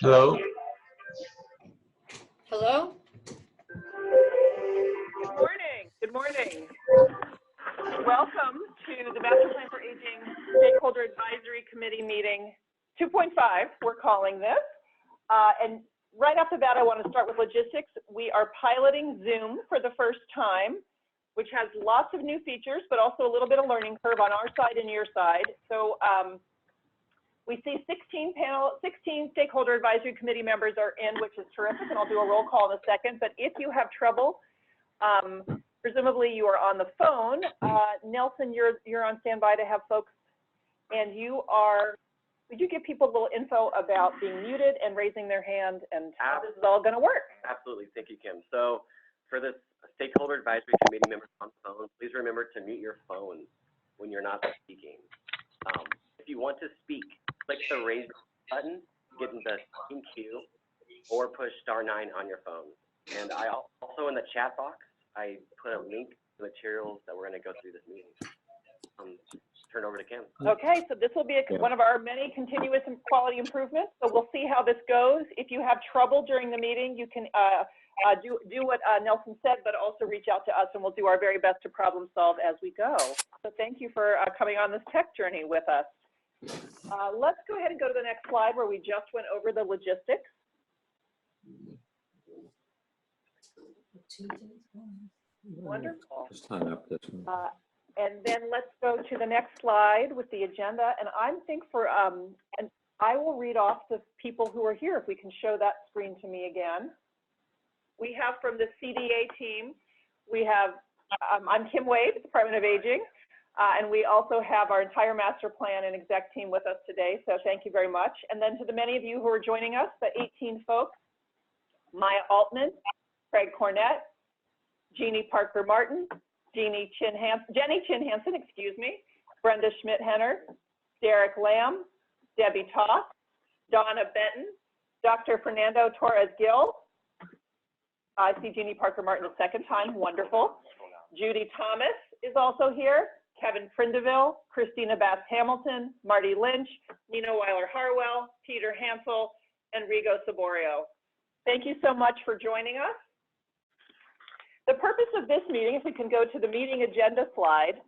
Hello. Hello? Good morning. Good morning. Welcome to the Master Plan for Aging Stakeholder Advisory Committee meeting 2.5, we're calling this. And right off the bat, I want to start with logistics. We are piloting Zoom for the first time, which has lots of new features, but also a little bit of learning curve on our side and your side. So we see 16 Stakeholder Advisory Committee members are in, which is terrific, and I'll do a roll call in a second. But if you have trouble, presumably you are on the phone. Nelson, you're on standby to have folks, and you are, would you give people a little info about being muted and raising their hand and how this is all going to work? Absolutely, thank you, Kim. So for this Stakeholder Advisory Committee members on the phone, please remember to mute your phone when you're not speaking. If you want to speak, click the raise button, get in the speaking queue, or push *9 on your phone. And I also, in the chat box, I put a link to materials that we're going to go through this meeting. Turn over to Kim. Okay, so this will be one of our many continuous and quality improvements. So we'll see how this goes. If you have trouble during the meeting, you can do what Nelson said, but also reach out to us, and we'll do our very best to problem solve as we go. So thank you for coming on this tech journey with us. Let's go ahead and go to the next slide where we just went over the logistics. Wonderful. And then let's go to the next slide with the agenda. And I'm think for, and I will read off the people who are here, if we can show that screen to me again. We have from the CDA team, we have, I'm Kim Wade, Department of Aging. And we also have our entire master plan and exec team with us today, so thank you very much. And then to the many of you who are joining us, the 18 folks, Maya Altman, Craig Cornett, Jeannie Parker Martin, Jenny Chin Hansen, excuse me, Brenda Schmidt-Henner, Derek Lamb, Debbie Toth, Donna Benton, Dr. Fernando Torres-Gill. I see Jeannie Parker Martin a second time, wonderful. Judy Thomas is also here. Kevin Prindeville, Christina Bass-Hamilton, Marty Lynch, Nina Weiler-Harwell, Peter Hansel, and Rigo Saborio. Thank you so much for joining us. The purpose of this meeting, if we can go to the meeting agenda slide,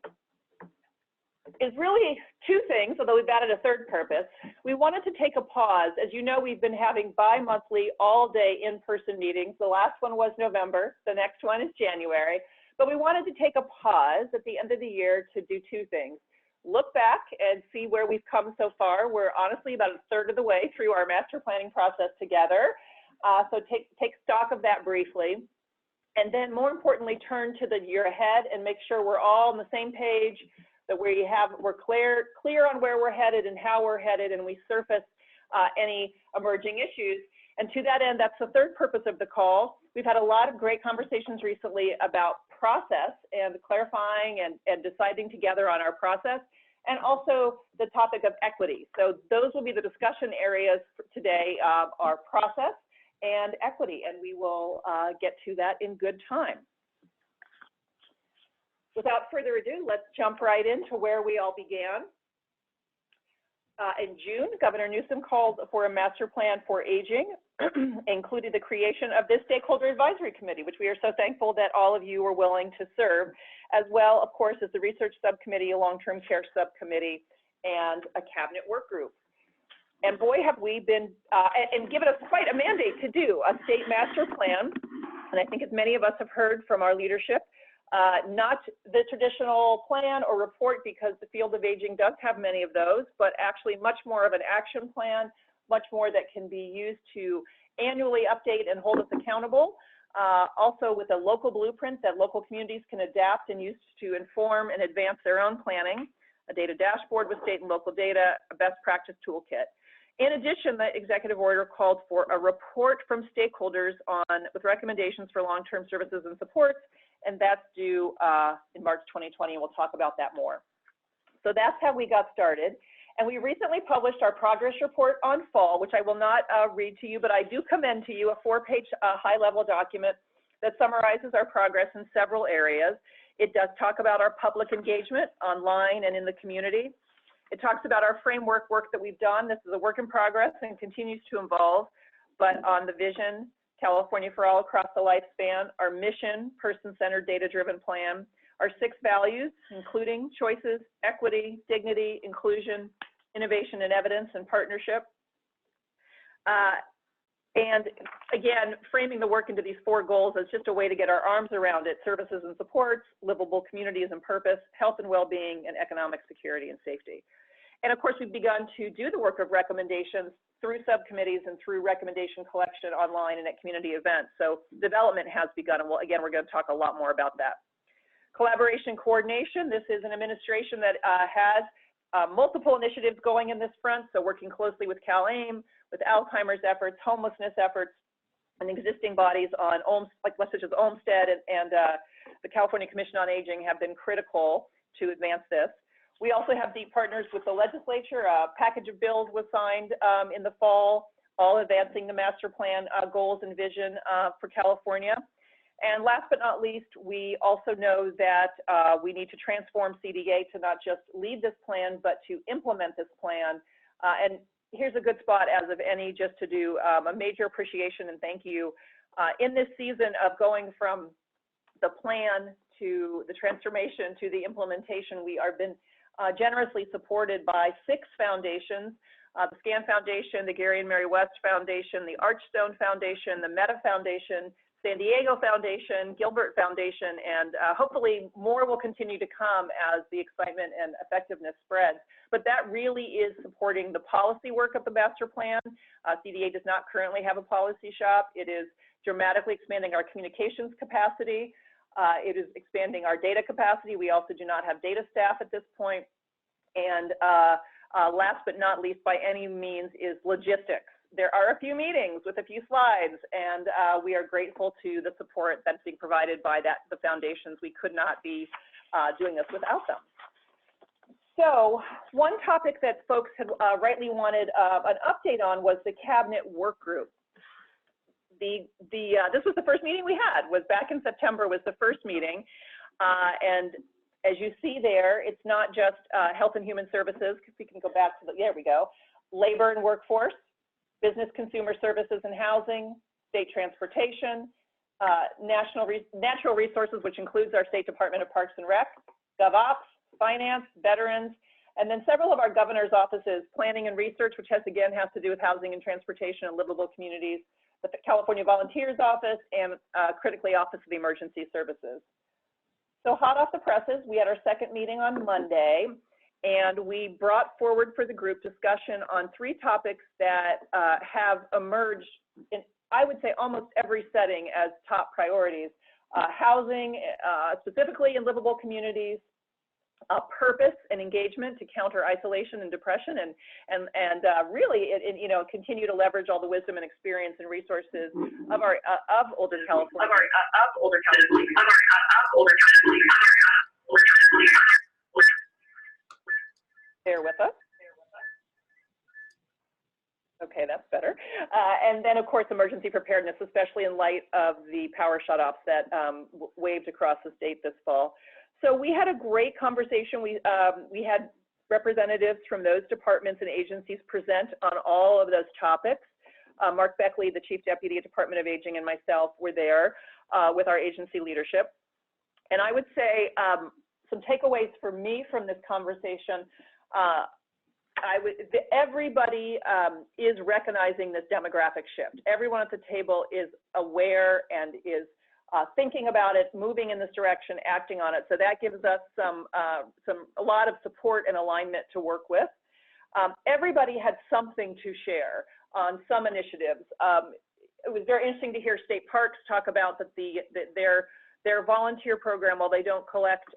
is really two things, although we've added a third purpose. We wanted to take a pause. As you know, we've been having bi-monthly, all-day in-person meetings. The last one was November. The next one is January. But we wanted to take a pause at the end of the year to do two things. Look back and see where we've come so far. We're honestly about a third of the way through our master planning process together. So take stock of that briefly. And then more importantly, turn to the year ahead and make sure we're all on the same page, that we're clear on where we're headed and how we're headed, and we surface any emerging issues. And to that end, that's the third purpose of the call. We've had a lot of great conversations recently about process and clarifying and deciding together on our process, and also the topic of equity. So those will be the discussion areas for today, our process and equity, and we will get to that in good time. Without further ado, let's jump right into where we all began. In June, Governor Newsom called for a master plan for aging, included the creation of this Stakeholder Advisory Committee, which we are so thankful that all of you were willing to serve, as well, of course, as the Research Subcommittee, a Long-Term Care Subcommittee, and a Cabinet Work Group. And boy, have we been, and given us quite a mandate to do a state master plan, and I think as many of us have heard from our leadership, not the traditional plan or report, because the field of aging does have many of those, but actually much more of an action plan, much more that can be used to annually update and hold us accountable. Also with a local blueprint that local communities can adapt and use to inform and advance their own planning, a data dashboard with state and local data, a best practice toolkit. In addition, the executive order called for a report from stakeholders with recommendations for long-term services and supports, and that's due in March 2020, and we'll talk about that more. So that's how we got started. And we recently published our progress report on fall, which I will not read to you, but I do commend to you a 4-page high-level document that summarizes our progress in several areas. It does talk about our public engagement online and in the community. It talks about our framework work that we've done. This is a work in progress and continues to evolve, but on the vision, California for All across the lifespan, our mission, person-centered, data-driven plan, our 6 values, including choices, equity, dignity, inclusion, innovation and evidence, and partnership. And again, framing the work into these 4 goals as just a way to get our arms around it: services and supports, livable communities and purpose, health and well-being, and economic security and safety. And of course, we've begun to do the work of recommendations through subcommittees and through recommendation collection online and at community events. So development has begun, and again, we're going to talk a lot more about that. Collaboration coordination. This is an administration that has multiple initiatives going in this front, so working closely with CalAIM, with Alzheimer's efforts, homelessness efforts, and existing bodies on, such as Olmsted and the California Commission on Aging have been critical to advance this. We also have deep partners with the legislature. A package of bills was signed in the fall, all advancing the master plan goals and vision for California. And last but not least, we also know that we need to transform CDA to not just lead this plan, but to implement this plan. And here's a good spot as of any just to do a major appreciation and thank you. In this season of going from the plan to the transformation to the implementation, we are been generously supported by 6 foundations: the SCAN Foundation, the Gary and Mary West Foundation, the Archstone Foundation, the Meta Foundation, San Diego Foundation, Gilbert Foundation, and hopefully more will continue to come as the excitement and effectiveness spreads. But that really is supporting the policy work of the master plan. CDA does not currently have a policy shop. It is dramatically expanding our communications capacity. It is expanding our data capacity. We also do not have data staff at this point. And last but not least by any means is logistics. There are a few meetings with a few slides, and we are grateful to the support that's being provided by the foundations. We could not be doing this without them. So one topic that folks had rightly wanted an update on was the cabinet work group. This was the first meeting we had, was back in September was the first meeting. And as you see there, it's not just health and human services, if we can go back to there we go, labor and workforce, business consumer services and housing, state transportation, natural resources, which includes our State Department of Parks and Rec, GovOps, finance, veterans, and then several of our governor's offices, planning and research, which has to do with housing and transportation and livable communities, the California Volunteers Office, and critically Office of Emergency Services. So hot off the presses, we had our second meeting on Monday, and we brought forward for the group discussion on 3 topics that have emerged in, I would say, almost every setting as top priorities. Housing, specifically in livable communities, purpose and engagement to counter isolation and depression, and really, continue to leverage all the wisdom and experience and resources of our older California. Bear with us. Okay, that's better. And then, of course, emergency preparedness, especially in light of the power shutoffs that waved across the state this fall. So we had a great conversation. We had representatives from those departments and agencies present on all of those topics. Mark Beckley, the Chief Deputy at Department of Aging, and myself were there with our agency leadership. And I would say some takeaways for me from this conversation, everybody is recognizing this demographic shift. Everyone at the table is aware and is thinking about it, moving in this direction, acting on it. So that gives us a lot of support and alignment to work with. Everybody had something to share on some initiatives. It was very interesting to hear State Parks talk about that their volunteer program, while they don't collect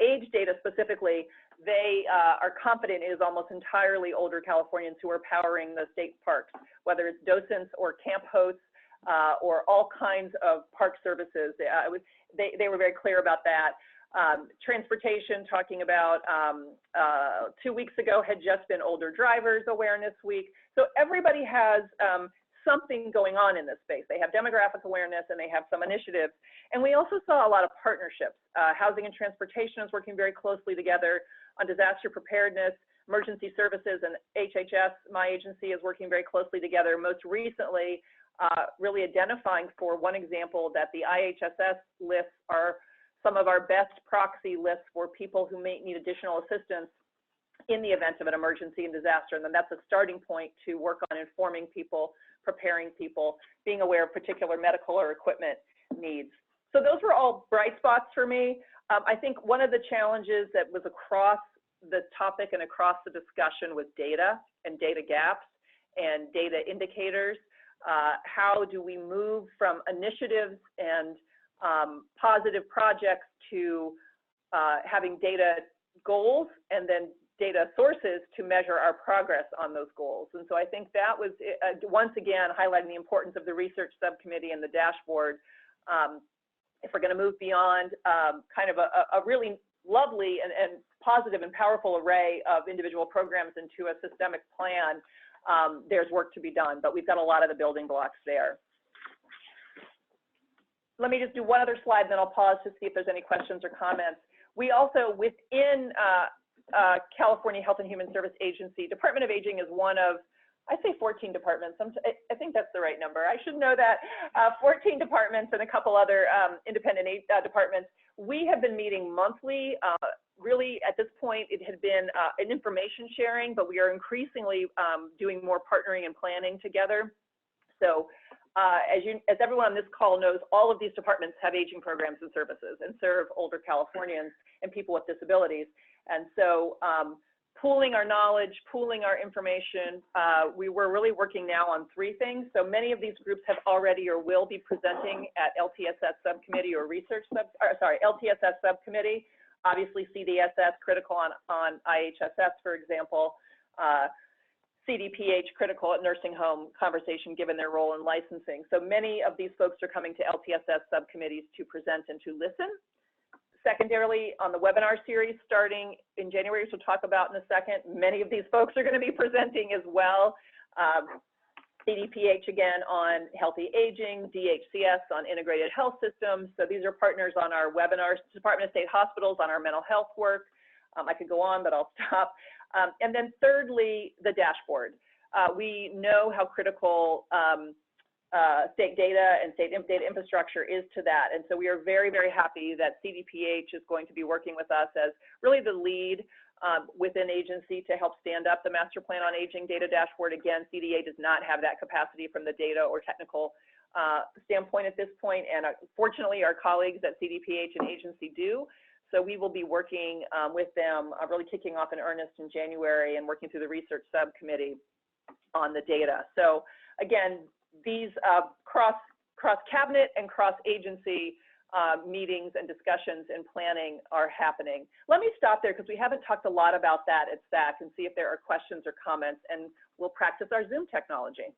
age data specifically, they are confident it is almost entirely older Californians who are powering the state parks, whether it's docents or camp hosts, or all kinds of park services. They were very clear about that. Transportation, talking about 2 weeks ago had just been Older Drivers Awareness Week. So everybody has something going on in this space. They have demographic awareness and they have some initiatives. And we also saw a lot of partnerships. Housing and transportation is working very closely together on disaster preparedness. Emergency services and HHS, my agency, is working very closely together. Most recently, really identifying, for one example, that the IHSS lists are some of our best proxy lists for people who may need additional assistance in the event of an emergency and disaster. And then that's a starting point to work on informing people, preparing people, being aware of particular medical or equipment needs. So those were all bright spots for me. I think one of the challenges that was across the topic and across the discussion was data and data gaps and data indicators. How do we move from initiatives and positive projects to having data goals and then data sources to measure our progress on those goals? And so I think that was, once again, highlighting the importance of the research subcommittee and the dashboard. If we're going to move beyond kind of a really lovely and positive and powerful array of individual programs into a systemic plan, there's work to be done, but we've got a lot of the building blocks there. Let me just do one other slide, then I'll pause to see if there's any questions or comments. We also, within California Health and Human Service Agency, Department of Aging is one of, I'd say 14 departments. I think that's the right number. I should know that. 14 departments and a couple other independent departments. We have been meeting monthly. Really, at this point, it had been an information sharing, but we are increasingly doing more partnering and planning together. So as everyone on this call knows, all of these departments have aging programs and services and serve older Californians and people with disabilities. And so pooling our knowledge, pooling our information, we were really working now on 3 things. So many of these groups have already or will be presenting at LTSS subcommittee or LTSS subcommittee. Obviously CDSS critical on IHSS, for example, CDPH critical at nursing home conversation given their role in licensing. So many of these folks are coming to LTSS subcommittees to present and to listen. Secondarily, on the webinar series starting in January, which we'll talk about in a second, many of these folks are going to be presenting as well. CDPH again on healthy aging, DHCS on integrated health systems. So these are partners on our webinars, Department of State Hospitals on our mental health work. I could go on, but I'll stop. And then thirdly, the dashboard. We know how critical state data and state data infrastructure is to that. And so we are very, very happy that CDPH is going to be working with us as really the lead within agency to help stand up the Master Plan on Aging data dashboard. Again, CDA does not have that capacity from the data or technical standpoint at this point. And fortunately, our colleagues at CDPH and agency do. So we will be working with them, really kicking off in earnest in January and working through the research subcommittee on the data. So again, these cross-cabinet and cross-agency meetings and discussions and planning are happening. Let me stop there because we haven't talked a lot about that at SAC and see if there are questions or comments, and we'll practice our Zoom technology.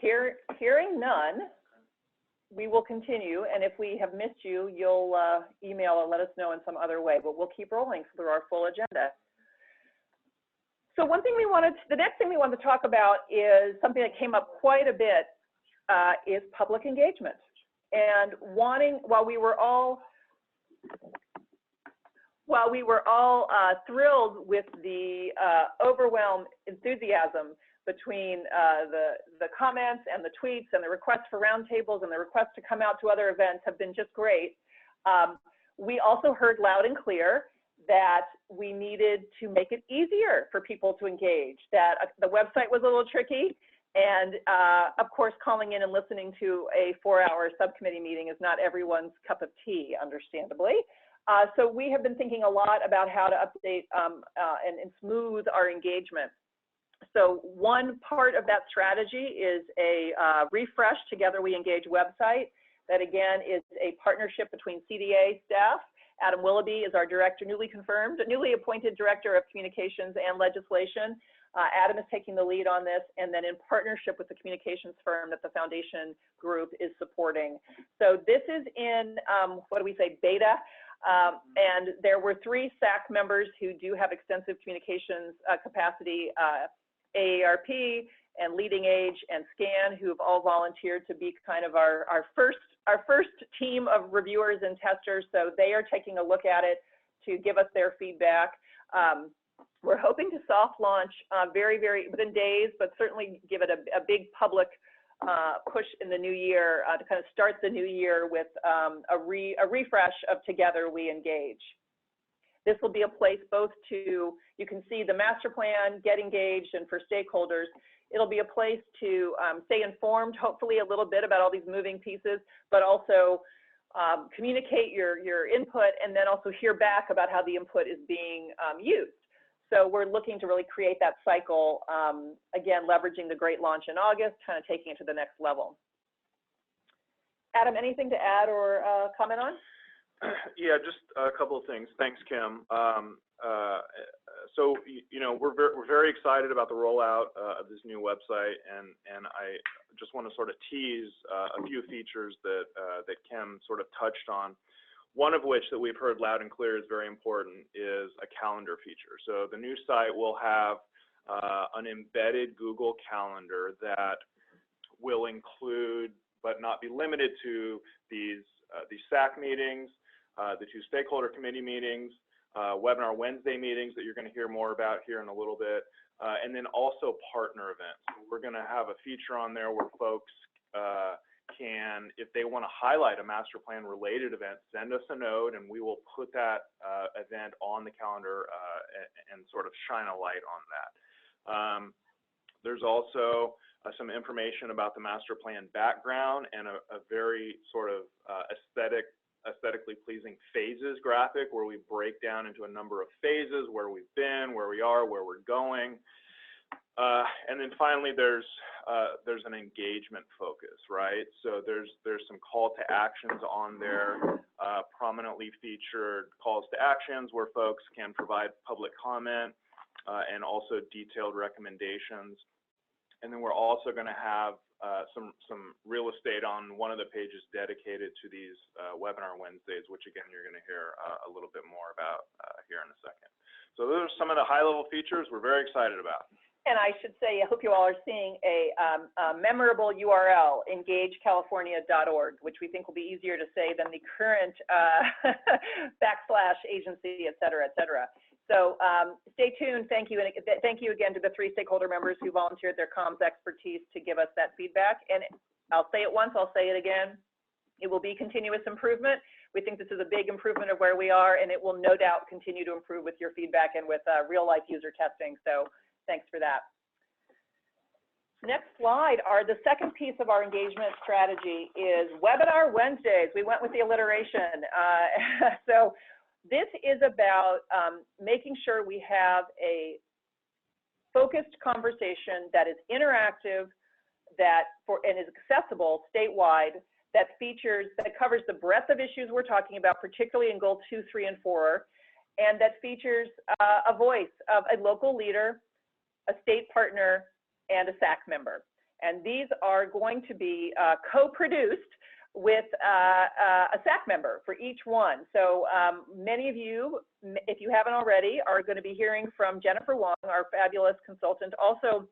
Hearing none, we will continue, and if we have missed you, you'll email or let us know in some other way, but we'll keep rolling through our full agenda. So the next thing we wanted to talk about is something that came up quite a bit, is public engagement. And while we were all thrilled with the overwhelmed enthusiasm between the comments and the tweets and the requests for roundtables and the requests to come out to other events have been just great. We also heard loud and clear that we needed to make it easier for people to engage, that the website was a little tricky, and of course, calling in and listening to a 4-hour subcommittee meeting is not everyone's cup of tea, understandably. So we have been thinking a lot about how to update and smooth our engagement. So one part of that strategy is a refresh Together We Engage website. That again is a partnership between CDA staff. Adam Willoughby is our director, newly appointed director of communications and legislation. Adam is taking the lead on this, and then in partnership with the communications firm that the foundation group is supporting. So this is in, what do we say, beta, and there were 3 SAC members who do have extensive communications capacity, AARP and Leading Age and SCAN, who have all volunteered to be kind of our first team of reviewers and testers. So they are taking a look at it to give us their feedback. We're hoping to soft launch very within days, but certainly give it a big public push in the new year to kind of start the new year with a refresh of Together We Engage. This will be a place both to, you can see the master plan, get engaged, and for stakeholders, it'll be a place to stay informed, hopefully a little bit about all these moving pieces, but also communicate your input, and then also hear back about how the input is being used. So we're looking to really create that cycle, again, leveraging the great launch in August, kind of taking it to the next level. Adam, anything to add or comment on? Yeah, just a couple of things. Thanks, Kim. So, you know, we're very excited about the rollout of this new website, and I just want to sort of tease a few features that that Kim sort of touched on. One of which that we've heard loud and clear is very important is a calendar feature. So the new site will have an embedded Google Calendar that will include, but not be limited to, these SAC meetings, the 2 stakeholder committee meetings, Webinar Wednesday meetings that you're going to hear more about here in a little bit, and then also partner events. We're going to have a feature on there where folks can, if they want to highlight a master plan related event, send us a note and we will put that event on the calendar and sort of shine a light on that. There's also some information about the master plan background and a very sort of aesthetically pleasing phases graphic where we break down into a number of phases, where we've been, where we are, where we're going. And then finally, there's an engagement focus, right? So there's some call to actions on there, prominently featured calls to actions where folks can provide public comment and also detailed recommendations. And then we're also going to have some real estate on one of the pages dedicated to these Webinar Wednesdays, which again you're going to hear a little bit more about here in a second. So those are some of the high-level features we're very excited about. And I should say, I hope you all are seeing a memorable URL, engagecalifornia.org, which we think will be easier to say than the current /agency, et cetera, et cetera. So stay tuned. Thank you. And thank you again to the 3 stakeholder members who volunteered their comms expertise to give us that feedback. And I'll say it once, I'll say it again. It will be continuous improvement. We think this is a big improvement of where we are, and it will no doubt continue to improve with your feedback and with real life user testing. So thanks for that. Next slide, the second piece of our engagement strategy is Webinar Wednesdays. We went with the alliteration. So this is about making sure we have a focused conversation that is interactive, and is accessible statewide, that covers the breadth of issues we're talking about, particularly in goal 2, 3, and 4, and that features a voice of a local leader, a state partner, and a SAC member. And these are going to be co-produced with a SAC member for each one. So many of you, if you haven't already, are going to be hearing from Jennifer Wong, our fabulous consultant, also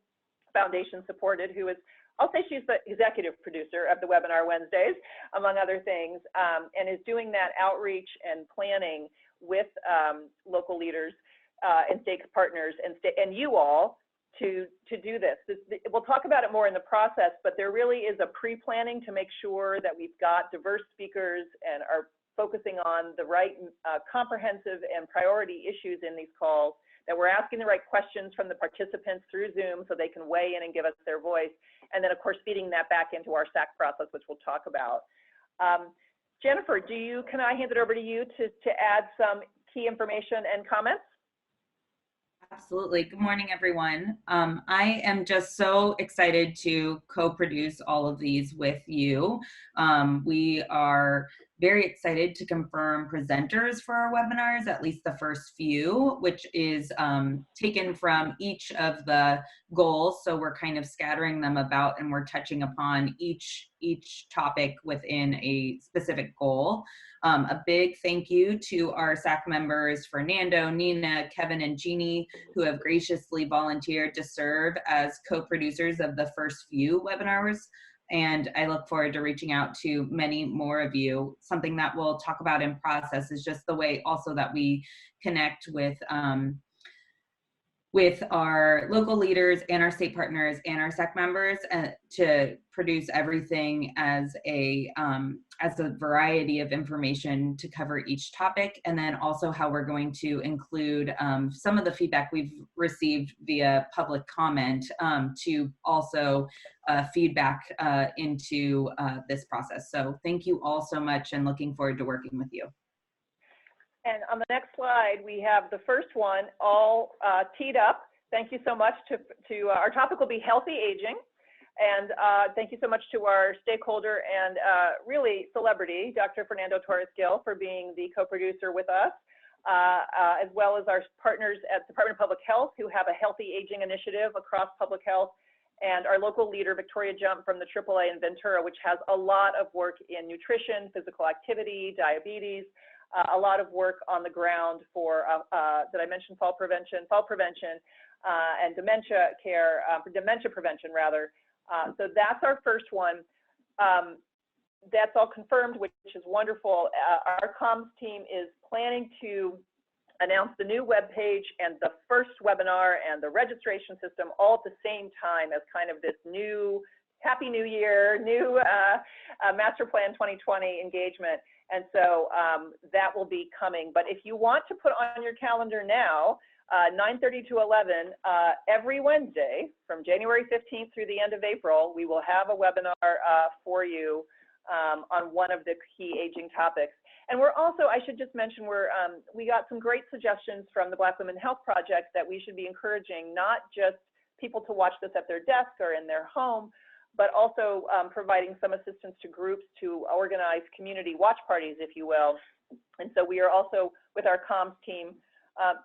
foundation supported, who is, I'll say she's the executive producer of the Webinar Wednesdays, among other things, and is doing that outreach and planning with local leaders and stake partners and you all to do this. We'll talk about it more in the process, but there really is a pre-planning to make sure that we've got diverse speakers and are focusing on the right comprehensive and priority issues in these calls, that we're asking the right questions from the participants through Zoom so they can weigh in and give us their voice, and then of course feeding that back into our SAC process, which we'll talk about. Jennifer, can I hand it over to you to add some key information and comments? Absolutely. Good morning, everyone. I am just so excited to co-produce all of these with you. We are very excited to confirm presenters for our webinars, at least the first few, which is taken from each of the goals. So we're kind of scattering them about and we're touching upon each topic within a specific goal. A big thank you to our SAC members, Fernando, Nina, Kevin, and Jeannie, who have graciously volunteered to serve as co-producers of the first few webinars. And I look forward to reaching out to many more of you. Something that we'll talk about in process is just the way also that we connect with our local leaders and our state partners and our SAC members to produce everything as a variety of information to cover each topic, and then also how we're going to include some of the feedback we've received via public comment to also feedback into this process. So thank you all so much, and looking forward to working with you. And on the next slide, we have the first one all teed up. Thank you so much to our topic will be healthy aging. And thank you so much to our stakeholder and really celebrity, Dr. Fernando Torres-Gil, for being the co-producer with us, as well as our partners at the Department of Public Health, who have a healthy aging initiative across public health, and our local leader, Victoria Jump from the AAA in Ventura, which has a lot of work in nutrition, physical activity, diabetes, a lot of work on the ground for, did I mention fall prevention, and dementia care, dementia prevention rather. So that's our first one. That's all confirmed, which is wonderful. Our comms team is planning to announce the new webpage and the first webinar and the registration system all at the same time as kind of this new Happy New Year, new Master Plan 2020 engagement. And so that will be coming. But if you want to put on your calendar now, 9:30 to 11, every Wednesday from January 15th through the end of April, we will have a webinar for you on one of the key aging topics. And we're also, I should just mention, we got some great suggestions from the Black Women Health Project that we should be encouraging not just people to watch this at their desk or in their home, but also providing some assistance to groups to organize community watch parties, if you will. And so we are also, with our comms team,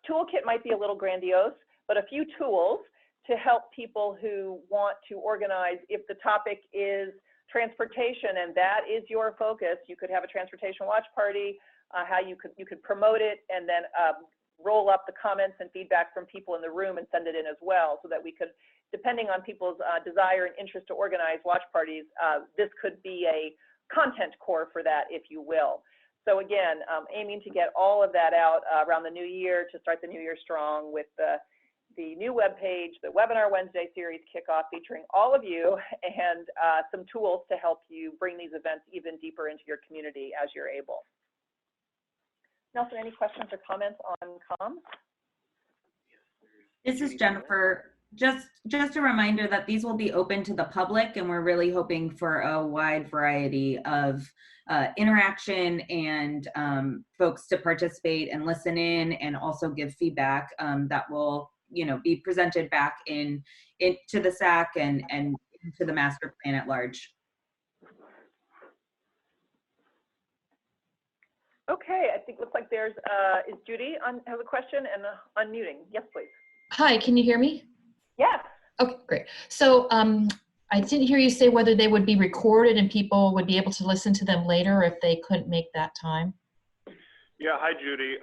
toolkit might be a little grandiose, but a few tools to help people who want to organize. If the topic is transportation and that is your focus, you could have a transportation watch party, how you could promote it, and then roll up the comments and feedback from people in the room and send it in as well, so that we could, depending on people's desire and interest to organize watch parties, this could be a content core for that, if you will. So again, aiming to get all of that out around the new year to start the new year strong with the new webpage, the Webinar Wednesday series kickoff featuring all of you, and some tools to help you bring these events even deeper into your community as you're able. Nelson, any questions or comments on comms? This is Jennifer. Just a reminder that these will be open to the public, and we're really hoping for a wide variety of interaction and folks to participate and listen in, and also give feedback that will, be presented back into the SAC and to the master plan at large. Okay, I think looks like there's is Judy has a question and unmuting. Yes, please. Hi, can you hear me? Yes. Okay, great. So I didn't hear you say whether they would be recorded and people would be able to listen to them later if they couldn't make that time. Yeah, hi Judy.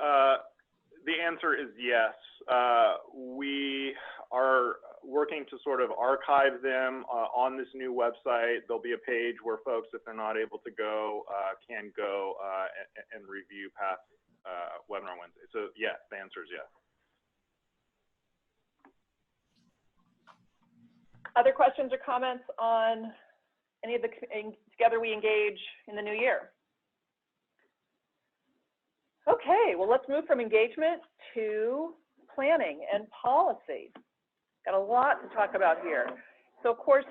The answer is yes. We are working to sort of archive them on this new website. There'll be a page where folks, if they're not able to go, can go and review past Webinar Wednesday. So yes, the answer is yes. Other questions or comments on any of the Together We Engage in the new year? Okay, well, let's move from engagement to planning and policy. Got a lot to talk about here. So, of course,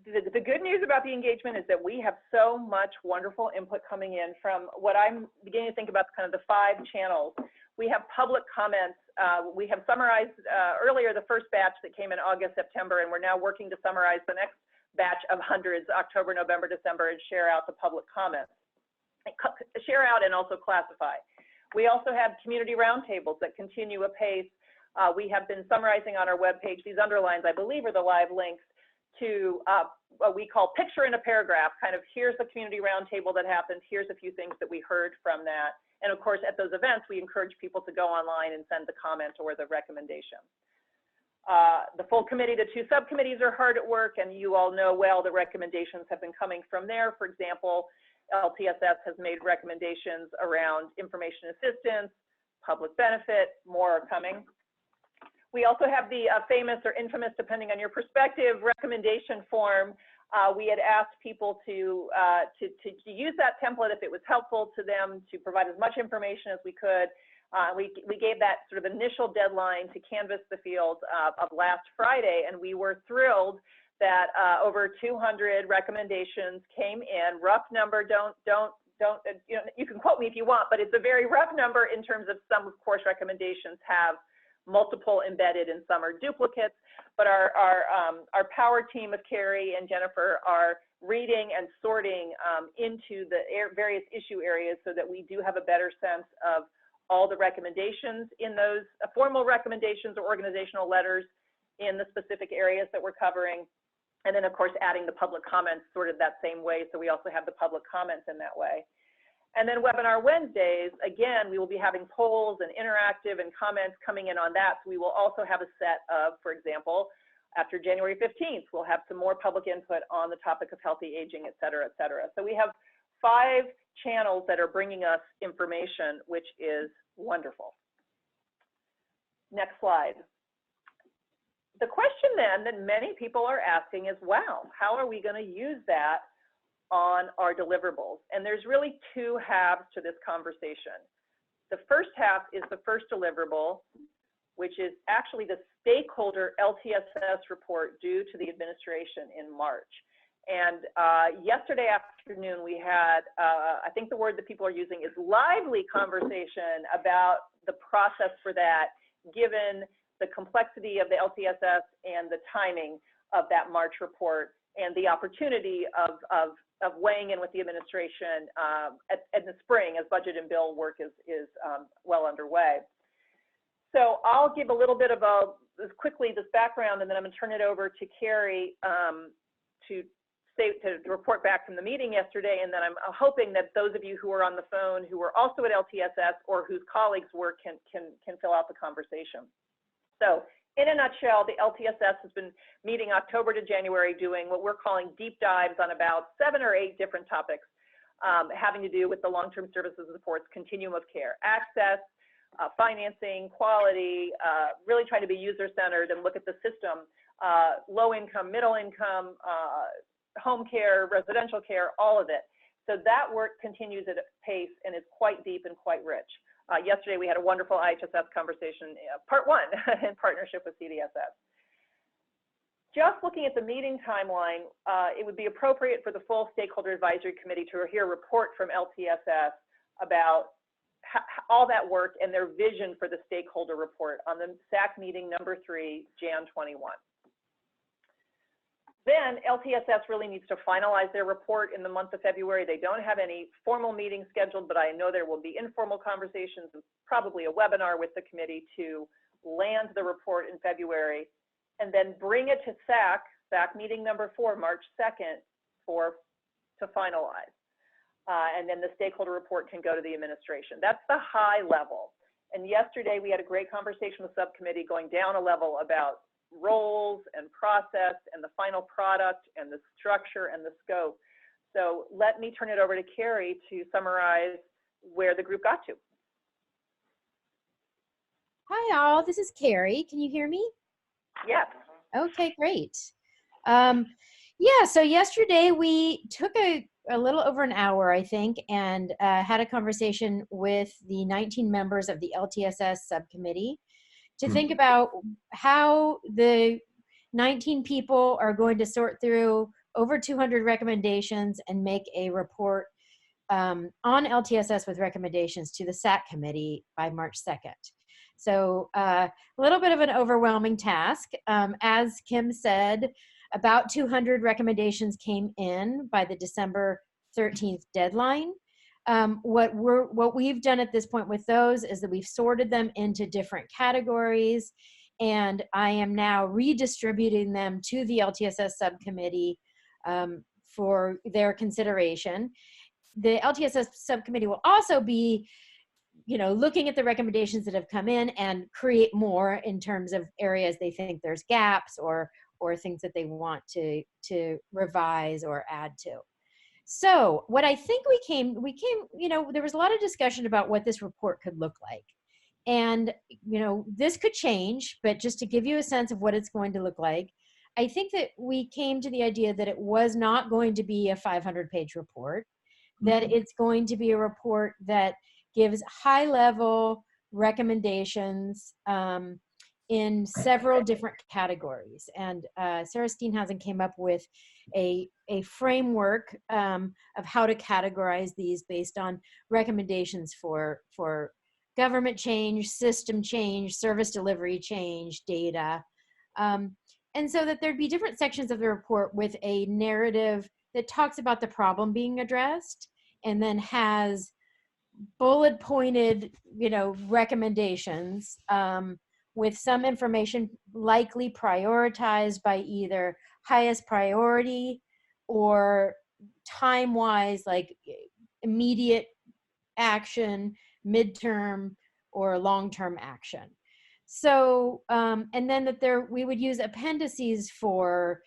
the good news about the engagement is that we have so much wonderful input coming in from what I'm beginning to think about, kind of the 5 channels. We have public comments. We have summarized earlier the first batch that came in August, September, and we're now working to summarize the next batch of hundreds, October, November, December, and share out the public comments. share out and also classify. We also have community roundtables that continue apace. We have been summarizing on our webpage, these underlines, I believe, are the live links to what we call picture in a paragraph, kind of here's the community roundtable that happened, here's a few things that we heard from that. And of course, at those events, we encourage people to go online and send the comment or the recommendation. The full committee, the 2 subcommittees are hard at work, and you all know well the recommendations have been coming from there. For example, LTSS has made recommendations around information assistance, public benefit, more are coming. We also have the famous or infamous, depending on your perspective, recommendation form. We had asked people to use that template if it was helpful to them, to provide as much information as we could. We gave that sort of initial deadline to canvass the field of last Friday, and we were thrilled that over 200 recommendations came in. Rough number, don't you know, you can quote me if you want, but it's a very rough number in terms of some, of course, recommendations have multiple embedded and some are duplicates, but our power team of Carrie and Jennifer are reading and sorting into the various issue areas so that we do have a better sense of all the recommendations in those formal recommendations or organizational letters in the specific areas that we're covering. And then, of course, adding the public comments sort of that same way. So we also have the public comments in that way. And then Webinar Wednesdays, again, we will be having polls and interactive and comments coming in on that. So we will also have a set of, for example, after January 15th, we'll have some more public input on the topic of healthy aging, et cetera, et cetera. So we have 5 channels that are bringing us information, which is wonderful. Next slide. The question then that many people are asking is, wow, how are we going to use that on our deliverables? And there's really 2 halves to this conversation. The first half is the first deliverable, which is actually the stakeholder LTSS report due to the administration in March. And yesterday afternoon, we had, I think the word that people are using is lively conversation about the process for that, given the complexity of the LTSS and the timing of that March report and the opportunity of weighing in with the administration in the spring as budget and bill work is well underway. So I'll give a little bit of quickly this background, and then I'm going to turn it over to Carrie to report back from the meeting yesterday, and then I'm hoping that those of you who are on the phone who are also at LTSS or whose colleagues work can fill out the conversation. So in a nutshell, the LTSS has been meeting October to January doing what we're calling deep dives on about 7 or 8 different topics having to do with the long-term services and supports continuum of care, access, financing, quality, really trying to be user-centered and look at the system, low income, middle income, home care, residential care, all of it. So that work continues at a pace and is quite deep and quite rich. Yesterday, we had a wonderful IHSS conversation, part 1, in partnership with CDSS. Just looking at the meeting timeline, it would be appropriate for the full Stakeholder Advisory Committee to hear a report from LTSS about all that work and their vision for the stakeholder report on the SAC meeting number 3, Jan 21. Then LTSS really needs to finalize their report in the month of February. They don't have any formal meetings scheduled, but I know there will be informal conversations and probably a webinar with the committee to land the report in February, and then bring it to SAC meeting number 4, March 2nd, to finalize. And then the stakeholder report can go to the administration. That's the high level. And yesterday we had a great conversation with subcommittee going down a level about roles and process and the final product and the structure and the scope. So let me turn it over to Carrie to summarize where the group got to. Hi all, this is Carrie. Can you hear me? Yes. Okay, great. Yeah, so yesterday we took a little over an hour, I think, and had a conversation with the 19 members of the LTSS subcommittee to think about how the 19 people are going to sort through over 200 recommendations and make a report on LTSS with recommendations to the SAC committee by March 2nd. So a little bit of an overwhelming task. As Kim said, about 200 recommendations came in by the December 13th deadline. what we've done at this point with those is that we've sorted them into different categories, and I am now redistributing them to the LTSS subcommittee for their consideration. The LTSS subcommittee will also be, looking at the recommendations that have come in and create more in terms of areas they think there's gaps or things that they want to revise or add to. So what I think we came, there was a lot of discussion about what this report could look like. And, this could change, but just to give you a sense of what it's going to look like, I think that we came to the idea that it was not going to be a 500-page report, that it's going to be a report that gives high-level recommendations in several different categories. And Sarah Steenhausen came up with a framework of how to categorize these based on recommendations for government change, system change, service delivery change, data. And so that there'd be different sections of the report with a narrative that talks about the problem being addressed and then has bullet pointed, recommendations with some information likely prioritized by either highest priority or time-wise, like immediate action, midterm, or long-term action. So, and then that we would use appendices for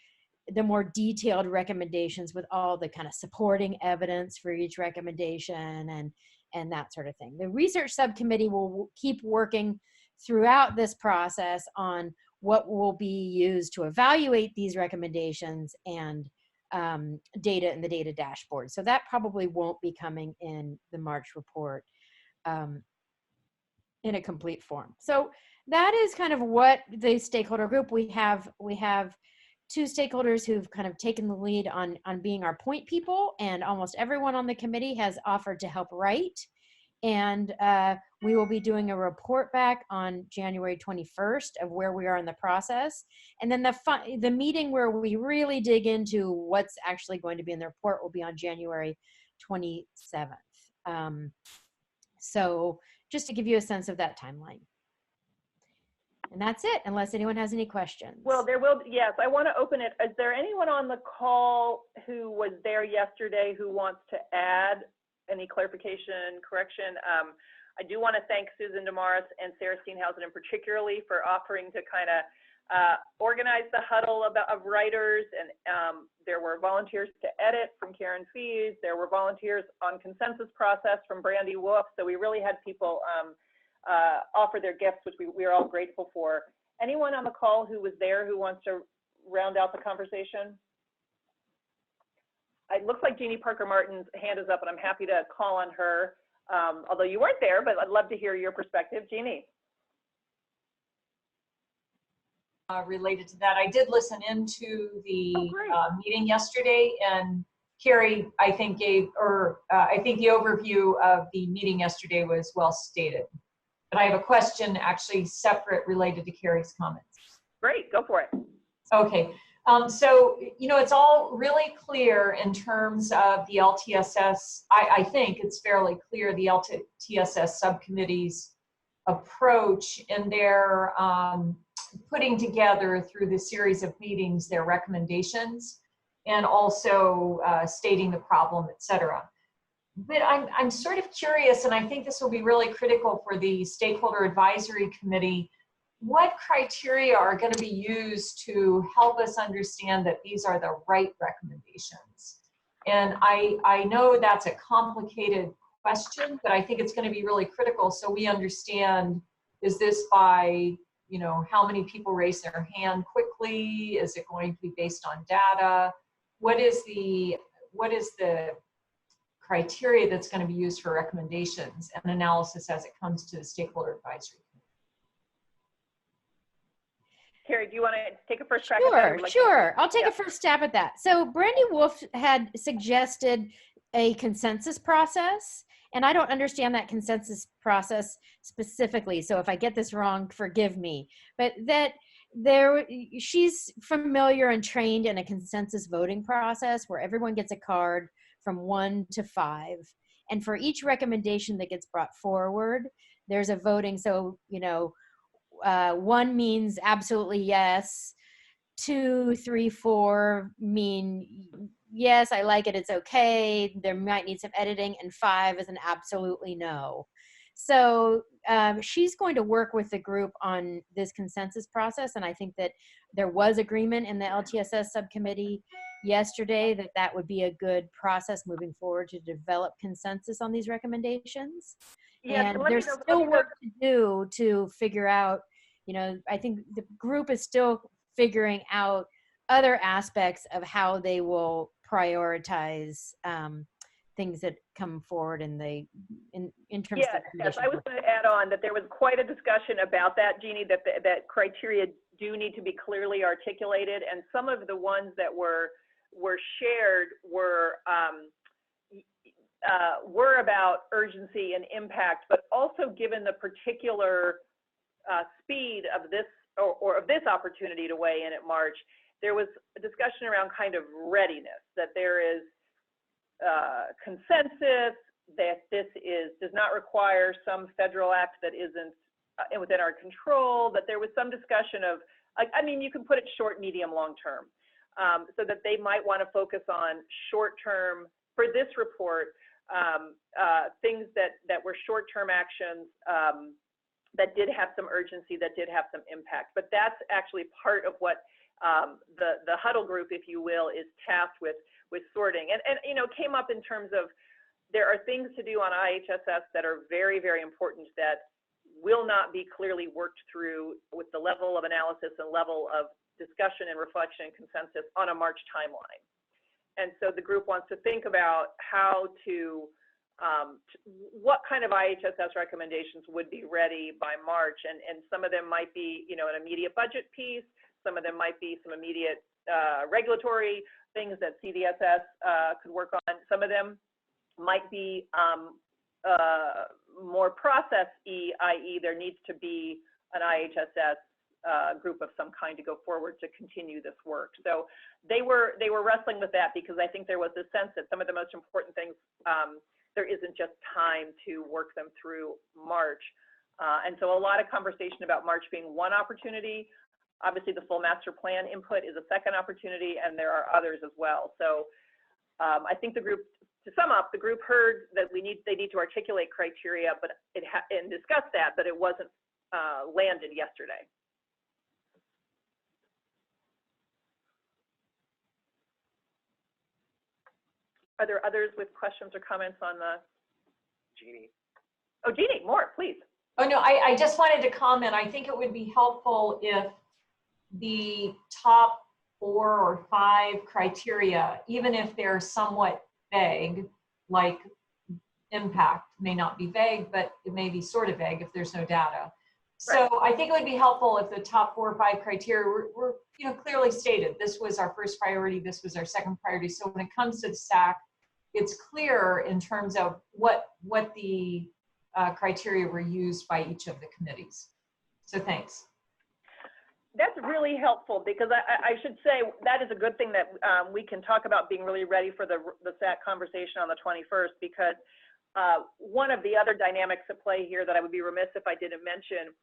the more detailed recommendations with all the kind of supporting evidence for each recommendation and that sort of thing. The research subcommittee will keep working throughout this process on what will be used to evaluate these recommendations and data in the data dashboard. So that probably won't be coming in the March report in a complete form. So that is kind of what the stakeholder group, we have 2 stakeholders who've kind of taken the lead on being our point people, and almost everyone on the committee has offered to help write. And we will be doing a report back on January 21st of where we are in the process. And then the meeting where we really dig into what's actually going to be in the report will be on January 27th. So just to give you a sense of that timeline. And that's it, unless anyone has any questions. Well, there will, yes, I want to open it. Is there anyone on the call who was there yesterday who wants to add any clarification, correction? I do want to thank Susan Damaris and Sarah Steenhausen particularly for offering to kind of organize the huddle of writers, and there were volunteers to edit from Karen Fees. There were volunteers on consensus process from Brandy Wolf. So we really had people offer their gifts, which we are all grateful for. Anyone on the call who was there who wants to round out the conversation? It looks like Jeannie Parker Martin's hand is up, and I'm happy to call on her, although you weren't there, but I'd love to hear your perspective. Jeannie. Related to that, I did listen into the meeting yesterday, and Carrie, I think I think the overview of the meeting yesterday was well stated. But I have a question actually separate related to Carrie's comments. Great, go for it. Okay, so, it's all really clear in terms of the LTSS. I think it's fairly clear the LTSS subcommittee's approach in their putting together through the series of meetings their recommendations and also stating the problem, et cetera. But I'm sort of curious, and I think this will be really critical for the Stakeholder Advisory Committee, what criteria are going to be used to help us understand that these are the right recommendations? And I know that's a complicated question, but I think it's going to be really critical so we understand, is this by, how many people raise their hand quickly? Is it going to be based on data? What is the criteria that's going to be used for recommendations and analysis as it comes to the Stakeholder Advisory Committee? Carrie, do you want to take a first crack at that? Sure. I'll take a first stab at that. So Brandy Wolf had suggested a consensus process, and I don't understand that consensus process specifically. So if I get this wrong, forgive me. But that she's familiar and trained in a consensus voting process where everyone gets a card from 1 to 5. And for each recommendation that gets brought forward, there's a voting. So, 1 means absolutely yes. 2, 3, 4 mean yes, I like it, it's okay, there might need some editing, and 5 is an absolutely no. So she's going to work with the group on this consensus process, and I think that there was agreement in the LTSS subcommittee yesterday that would be a good process moving forward to develop consensus on these recommendations. Yeah, and there's still work to do to figure out, I think the group is still figuring out other aspects of how they will prioritize things that come forward in terms of the yes, I was going to add on that there was quite a discussion about that, Jeannie, that criteria do need to be clearly articulated, and some of the ones that were shared were about urgency and impact, but also given the particular speed of this or of this opportunity to weigh in at March, there was a discussion around kind of readiness, that there is consensus that this does not require some federal act that isn't within our control, that there was some discussion of, I mean, you can put it short, medium, long term, so that they might want to focus on short term for this report, things that were short term actions that did have some urgency, that did have some impact. But that's actually part of what the huddle group, if you will, is tasked with sorting. And came up in terms of, there are things to do on IHSS that are very, very important that will not be clearly worked through with the level of analysis and level of discussion and reflection and consensus on a March timeline. And so the group wants to think about how to, what kind of IHSS recommendations would be ready by March. And some of them might be, an immediate budget piece. Some of them might be some immediate regulatory things that CDSS could work on. Some of them might be more process-y, i.e. there needs to be an IHSS group of some kind to go forward to continue this work. So they were wrestling with that, because I think there was a sense that some of the most important things, there isn't just time to work them through March. And so a lot of conversation about March being one opportunity. Obviously the full master plan input is a second opportunity, and there are others as well. So I think the group, to sum up, the group heard that they need to articulate criteria, but and discuss that, but it wasn't landed yesterday. Are there others with questions or comments on the? Jeannie. Oh, Jeannie, more, please. Oh, no, I just wanted to comment. I think it would be helpful if the top 4 or 5 criteria, even if they're somewhat vague, like impact may not be vague, but it may be sort of vague if there's no data. So I think it would be helpful if the top 4 or 5 criteria were clearly stated. This was our first priority, this was our second priority. So when it comes to the SAC, it's clear in terms of what the criteria were used by each of the committees. So thanks. That's really helpful, because I should say that is a good thing that we can talk about being really ready for the SAC conversation on the 21st, because one of the other dynamics at play here that I would be remiss if I didn't mention,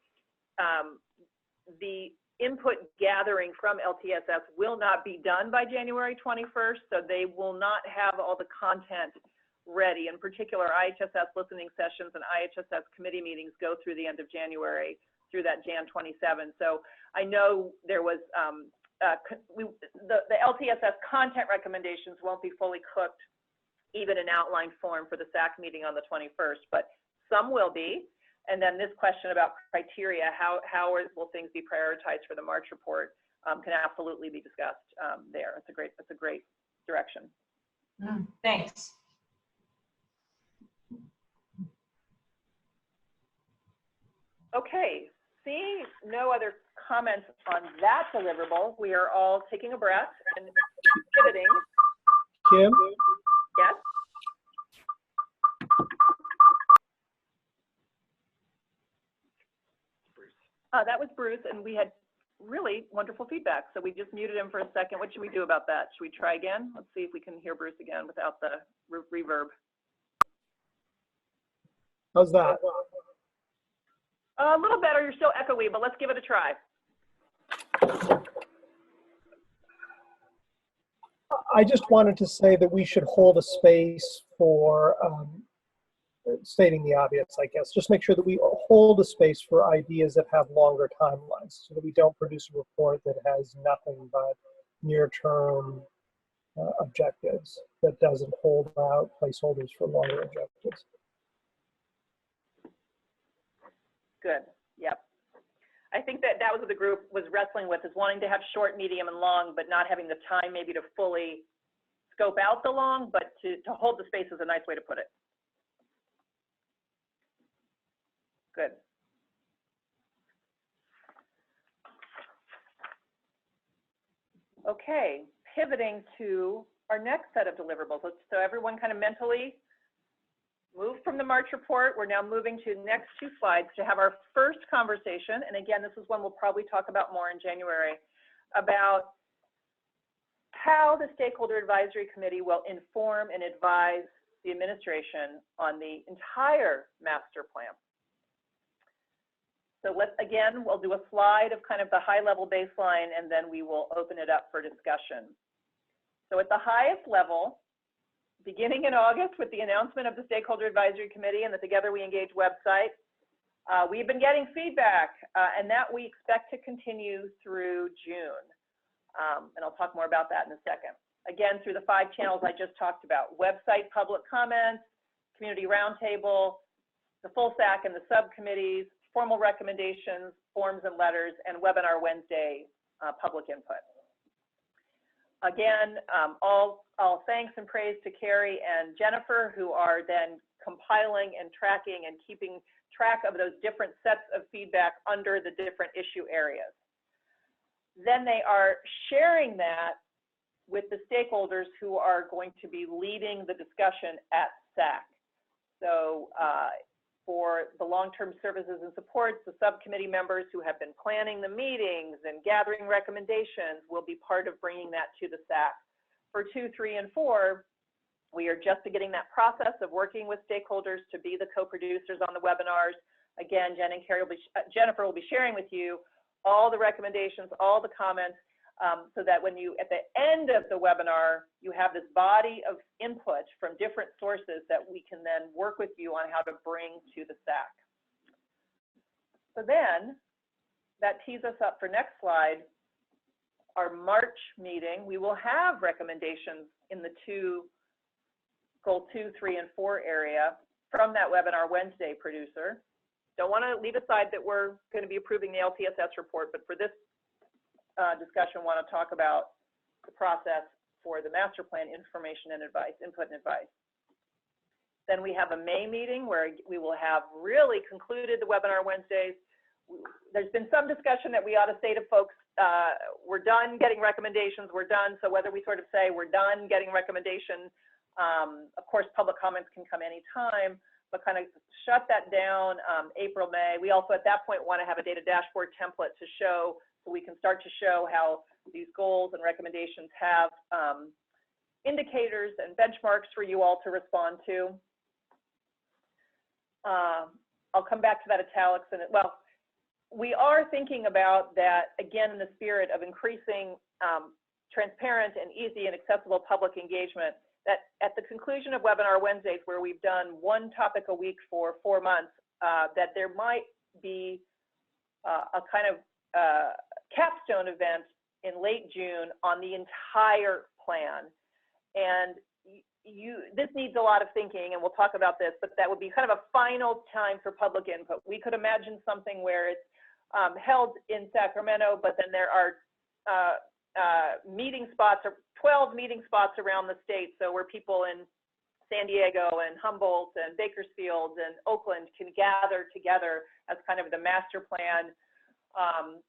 the input gathering from LTSS will not be done by January 21st, so they will not have all the content ready. In particular, IHSS listening sessions and IHSS committee meetings go through the end of January, through that Jan 27. So I know there was, the LTSS content recommendations won't be fully cooked, even in outline form, for the SAC meeting on the 21st, but some will be. And then this question about criteria, how will things be prioritized for the March report, can absolutely be discussed there. It's a great direction. Thanks. Okay, seeing no other comments on that deliverable, we are all taking a breath and pivoting. Kim? Yes? That was Bruce, and we had really wonderful feedback, so we just muted him for a second. What should we do about that? Should we try again? Let's see if we can hear Bruce again without the reverb. How's that? A little better. You're still echoey, but let's give it a try. I just wanted to say that we should hold a space for stating the obvious, I guess. Just make sure that we hold a space for ideas that have longer timelines so that we don't produce a report that has nothing but near-term objectives, that doesn't hold out placeholders for longer objectives. Good. Yep. I think that was what the group was wrestling with, is wanting to have short, medium, and long, but not having the time maybe to fully scope out the long, but to hold the space is a nice way to put it. Good. Okay, pivoting to our next set of deliverables. So everyone kind of mentally move from the March report. We're now moving to the next 2 slides to have our first conversation. And again, this is one we'll probably talk about more in January, about how the Stakeholder Advisory Committee will inform and advise the administration on the entire master plan. So again, we'll do a slide of kind of the high level baseline, and then we will open it up for discussion. So at the highest level, beginning in August with the announcement of the Stakeholder Advisory Committee and the Together We Engage website, we've been getting feedback, and that we expect to continue through June. And I'll talk more about that in a second. Again, through the 5 channels I just talked about: website public comments, community roundtable, the full SAC and the subcommittees, formal recommendations, forms and letters, and Webinar Wednesday public input. Again, all thanks and praise to Carrie and Jennifer, who are then compiling and tracking and keeping track of those different sets of feedback under the different issue areas. Then they are sharing that with the stakeholders who are going to be leading the discussion at SAC. So for the long-term services and supports, the subcommittee members who have been planning the meetings and gathering recommendations will be part of bringing that to the SAC. For 2, 3, and 4, we are just beginning that process of working with stakeholders to be the co-producers on the webinars. Again, Jennifer will be sharing with you all the recommendations, all the comments, so that when you, at the end of the webinar, you have this body of input from different sources that we can then work with you on how to bring to the SAC. So then, that tees us up for next slide, our March meeting. We will have recommendations in the goal 2, 3, and 4 area from that Webinar Wednesday producer. Don't want to leave aside that we're going to be approving the LTSS report, but for this discussion, want to talk about the process for the master plan information and advice, input and advice. Then we have a May meeting where we will have really concluded the Webinar Wednesdays. There's been some discussion that we ought to say to folks, we're done getting recommendations, we're done. So whether we sort of say we're done getting recommendations, of course, public comments can come anytime, but kind of shut that down April, May. We also at that point want to have a data dashboard template to show, so we can start to show how these goals and recommendations have indicators and benchmarks for you all to respond to. I'll come back to that italics in it. Well, we are thinking about that, again, in the spirit of increasing transparent and easy and accessible public engagement, that at the conclusion of Webinar Wednesdays, where we've done 1 topic a week for 4 months, that there might be a kind of capstone event in late June on the entire plan. And this needs a lot of thinking, and we'll talk about this, but that would be kind of a final time for public input. We could imagine something where it's held in Sacramento, but then there are meeting spots, or 12 meeting spots around the state, so where people in San Diego and Humboldt and Bakersfield and Oakland can gather together as kind of the master plan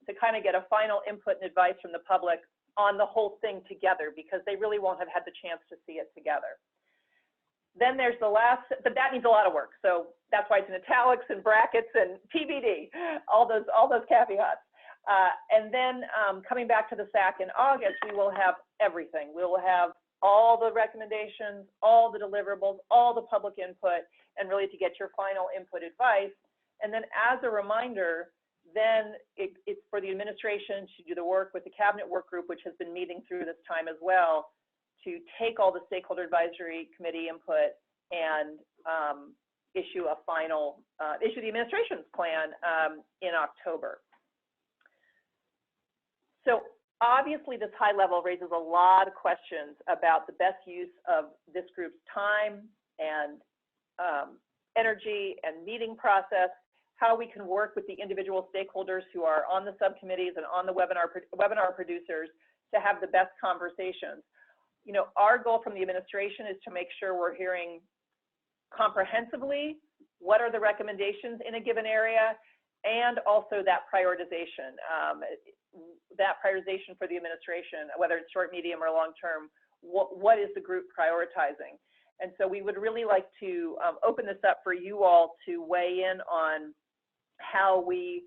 to kind of get a final input and advice from the public on the whole thing together, because they really won't have had the chance to see it together. Then there's the last, but that needs a lot of work. So that's why it's in italics and brackets and TBD, all those caveats. And then coming back to the SAC in August, we will have everything. We will have all the recommendations, all the deliverables, all the public input, and really to get your final input advice. And then as a reminder, then it's for the administration to do the work with the cabinet work group, which has been meeting through this time as well, to take all the stakeholder advisory committee input and issue a final, issue the administration's plan in October. So obviously this high level raises a lot of questions about the best use of this group's time and energy and meeting process, how we can work with the individual stakeholders who are on the subcommittees and on the webinar producers to have the best conversations. You know, our goal from the administration is to make sure we're hearing comprehensively what are the recommendations in a given area, and also that prioritization. That prioritization for the administration, whether it's short, medium, or long term, what is the group prioritizing? And so we would really like to open this up for you all to weigh in on how we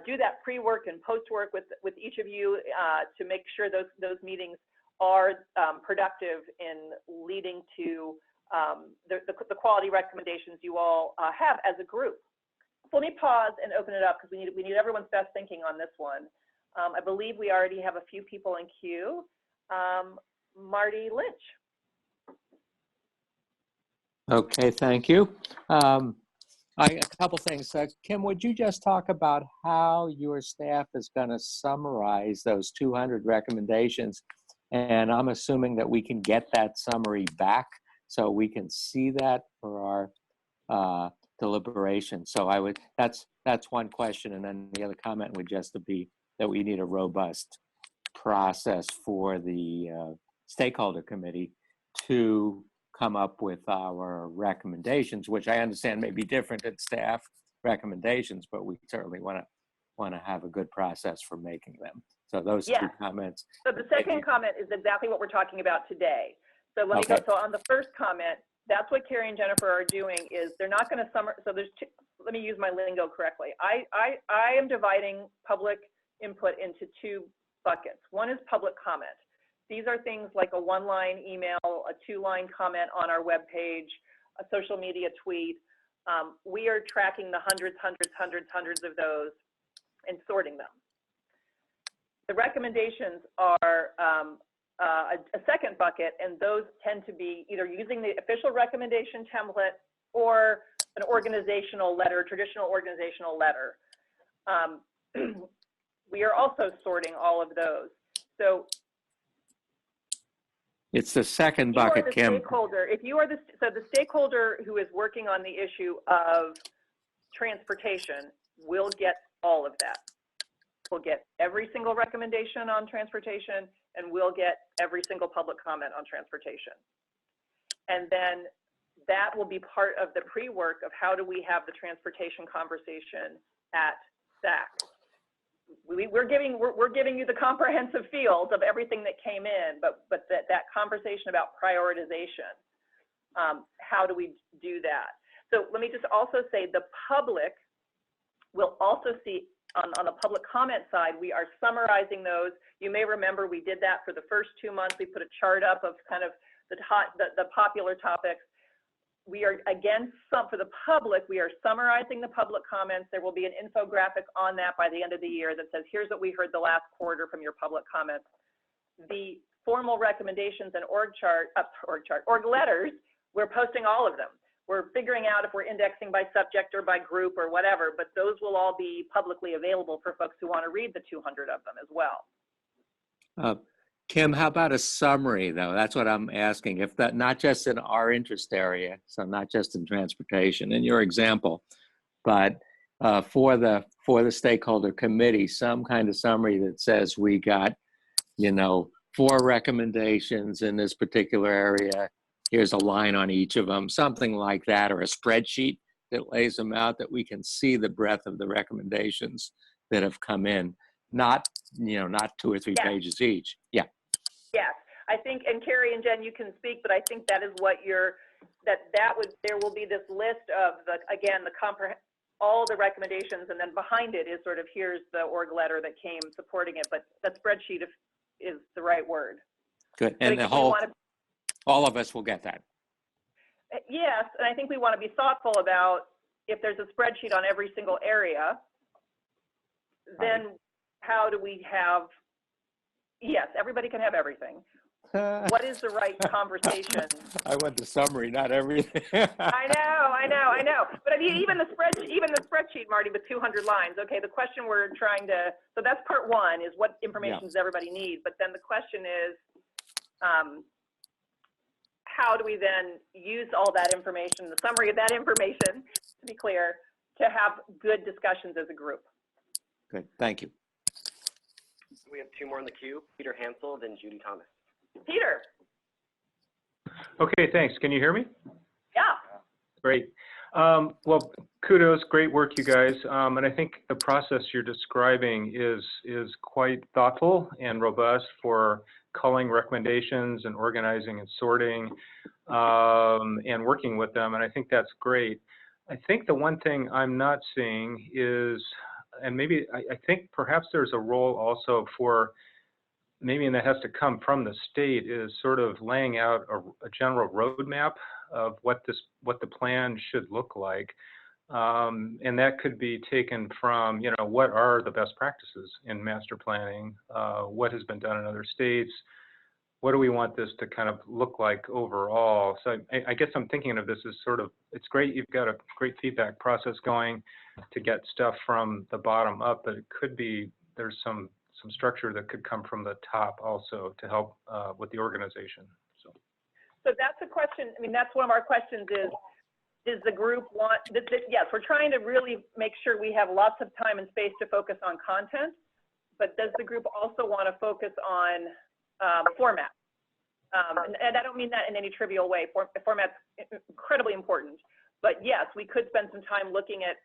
do that pre-work and post-work with each of you to make sure those meetings are productive in leading to the quality recommendations you all have as a group. So let me pause and open it up because we need everyone's best thinking on this one. I believe we already have a few people in queue. Marty Lynch. Okay, thank you. A couple things. Kim, would you just talk about how your staff is going to summarize those 200 recommendations? And I'm assuming that we can get that summary back so we can see that for our deliberation. So that's one question. And then the other comment would just be that we need a robust process for the stakeholder committee to come up with our recommendations, which I understand may be different than staff recommendations, but we certainly want to have a good process for making them. So those two comments. So the second comment is exactly what we're talking about today. So let me go. So on the first comment, that's what Carrie and Jennifer are doing is they're not going to so there's two, let me use my lingo correctly. I am dividing public input into two buckets. One is public comment. These are things like a one-line email, a two-line comment on our webpage, a social media tweet. We are tracking the hundreds of those and sorting them. The recommendations are a second bucket, and those tend to be either using the official recommendation template or an organizational letter, traditional organizational letter. We are also sorting all of those. So it's the second bucket, Kim. Stakeholder, if you are the stakeholder who is working on the issue of transportation will get all of that. We'll get every single recommendation on transportation, and we'll get every single public comment on transportation. And then that will be part of the pre-work of how do we have the transportation conversation at SAC. We're giving you the comprehensive field of everything that came in, but that conversation about prioritization, how do we do that? So let me just also say the public will also see on the public comment side, we are summarizing those. You may remember we did that for the first 2 months. We put a chart up of kind of the popular topics. We are, again, for the public, we are summarizing the public comments. There will be an infographic on that by the end of the year that says, here's what we heard the last quarter from your public comments. The formal recommendations and org letters, we're posting all of them. We're figuring out if we're indexing by subject or by group or whatever, but those will all be publicly available for folks who want to read the 200 of them as well. Kim, how about a summary, though? That's what I'm asking. If that, not just in our interest area, so not just in transportation, in your example, but for the stakeholder committee, some kind of summary that says we got, 4 recommendations in this particular area. Here's a line on each of them, something like that, or a spreadsheet that lays them out that we can see the breadth of the recommendations that have come in. Not 2 or 3 pages each. Yeah. Yes, I think, and Carrie and Jen, you can speak, but I think that is what there will be this list of all the recommendations, and then behind it is sort of, here's the org letter that came supporting it, but that spreadsheet is the right word. Good, and the whole, All of us will get that. Yes, and I think we want to be thoughtful about if there's a spreadsheet on every single area, then how do we have, yes, everybody can have everything. What is the right conversation? I want the summary, not everything. I know. But I mean, even the spreadsheet, Marty, with 200 lines. Okay, the question we're trying to, so that's part one, is what information does everybody need? But then the question is, how do we then use all that information, the summary of that information, to be clear, to have good discussions as a group? Good, thank you. We have 2 more in the queue, Peter Hansel, then Judy Thomas. Peter. Okay, thanks. Can you hear me? Yeah. Great. Well, kudos, great work, you guys. And I think the process you're describing is quite thoughtful and robust for culling recommendations and organizing and sorting and working with them. And I think that's great. I think the one thing I'm not seeing is, and maybe I think perhaps there's a role also for, maybe, and that has to come from the state, is sort of laying out a general roadmap of what the plan should look like. And that could be taken from, you know, what are the best practices in master planning? What has been done in other states? What do we want this to kind of look like overall? So I guess I'm thinking of this as sort of, it's great you've got a great feedback process going to get stuff from the bottom up, but it could be there's some structure that could come from the top also to help with the organization. So that's a question. I mean, that's one of our questions is, does the group want, yes, we're trying to really make sure we have lots of time and space to focus on content, but does the group also want to focus on format? And I don't mean that in any trivial way. Format's incredibly important, but yes, we could spend some time looking at,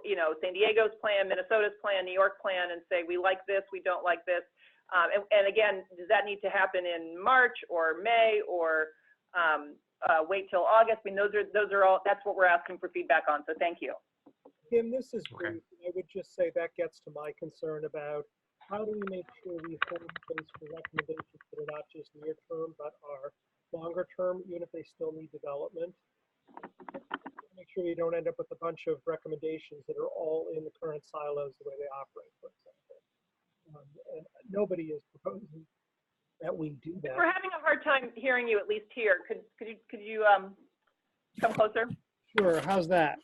you know, San Diego's plan, Minnesota's plan, New York plan, and say, we like this, we don't like this. And again, does that need to happen in March or May or wait till August? I mean, those are all, that's what we're asking for feedback on, so thank you. Kim, this is brief. I would just say that gets to my concern about how do we make sure we hold space for recommendations that are not just near term, but are longer term, even if they still need development. Make sure you don't end up with a bunch of recommendations that are all in the current silos the way they operate, for example. And nobody is proposing that we do that. We're having a hard time hearing you, at least here. Could you come closer? Sure, how's that?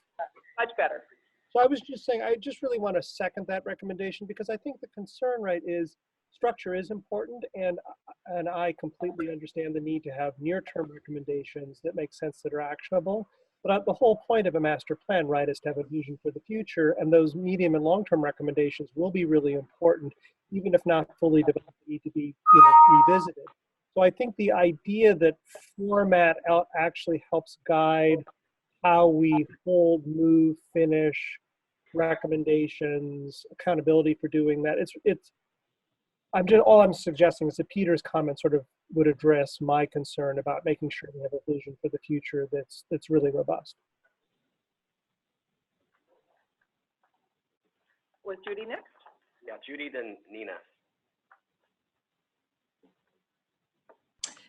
Much better. So I was just saying, I just really want to second that recommendation, because I think the concern, right, is structure is important, and I completely understand the need to have near-term recommendations that make sense, that are actionable. But the whole point of a master plan, right, is to have a vision for the future, and those medium and long-term recommendations will be really important, even if not fully developed, need to be, you know, revisited. So I think the idea that format actually helps guide how we hold, move, finish recommendations, accountability for doing that. All I'm suggesting is that Peter's comment sort of would address my concern about making sure we have a vision for the future that's really robust. Was Judy next? Yeah, Judy, then Nina.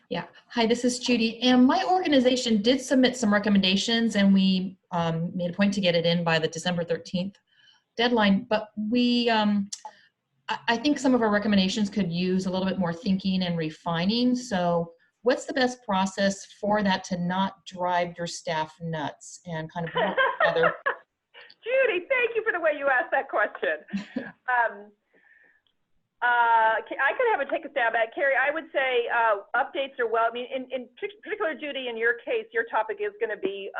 Yeah, hi, this is Judy. And my organization did submit some recommendations, and we made a point to get it in by the December 13th deadline. But we, I think some of our recommendations could use a little bit more thinking and refining. So what's the best process for that to not drive your staff nuts and kind of work together? Judy, thank you for the way you asked that question. I could have a take a stab at it. Carrie, I would say updates are well. I mean, in particular, Judy, in your case, your topic is going to be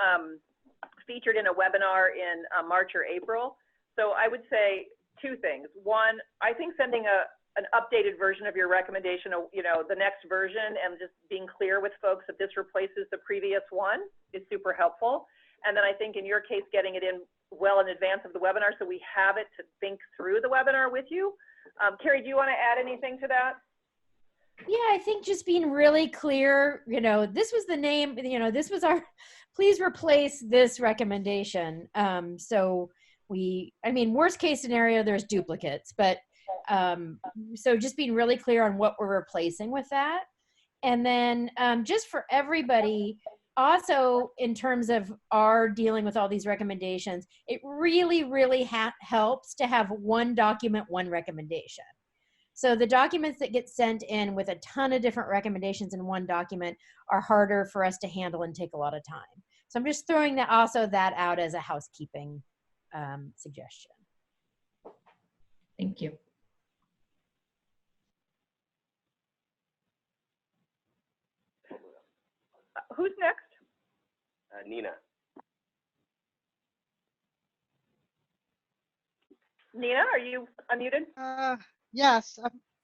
featured in a webinar in March or April. So I would say two things. One, I think sending an updated version of your recommendation, you know, the next version, and just being clear with folks that this replaces the previous one is super helpful. And then I think in your case, getting it in well in advance of the webinar so we have it to think through the webinar with you. Carrie, do you want to add anything to that? Yeah, I think just being really clear, you know, this was the name, you know, this was our, please replace this recommendation. So I mean, worst case scenario, there's duplicates, but so just being really clear on what we're replacing with that. And then just for everybody, also in terms of our dealing with all these recommendations, it really, really helps to have one document, one recommendation. So the documents that get sent in with a ton of different recommendations in one document are harder for us to handle and take a lot of time. So I'm just throwing that out as a housekeeping suggestion. Thank you. Who's next? Nina. Nina, are you unmuted? Yes,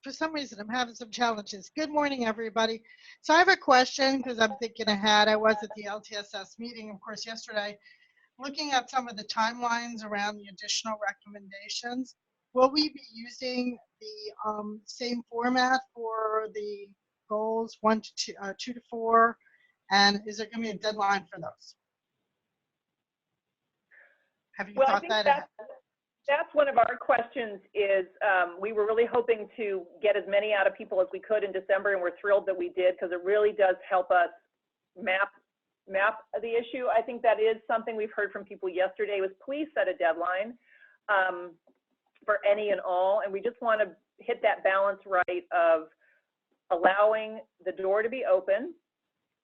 for some reason I'm having some challenges. Good morning, everybody. So I have a question because I'm thinking ahead. I was at the LTSS meeting, of course, yesterday, looking at some of the timelines around the additional recommendations. Will we be using the same format for the goals 1 to 2, 2 to 4? And is there going to be a deadline for those? Have you thought that ahead? That's one of our questions is we were really hoping to get as many out of people as we could in December, and we're thrilled that we did because it really does help us map the issue. I think that is something we've heard from people yesterday was please set a deadline for any and all, and we just want to hit that balance right of allowing the door to be open,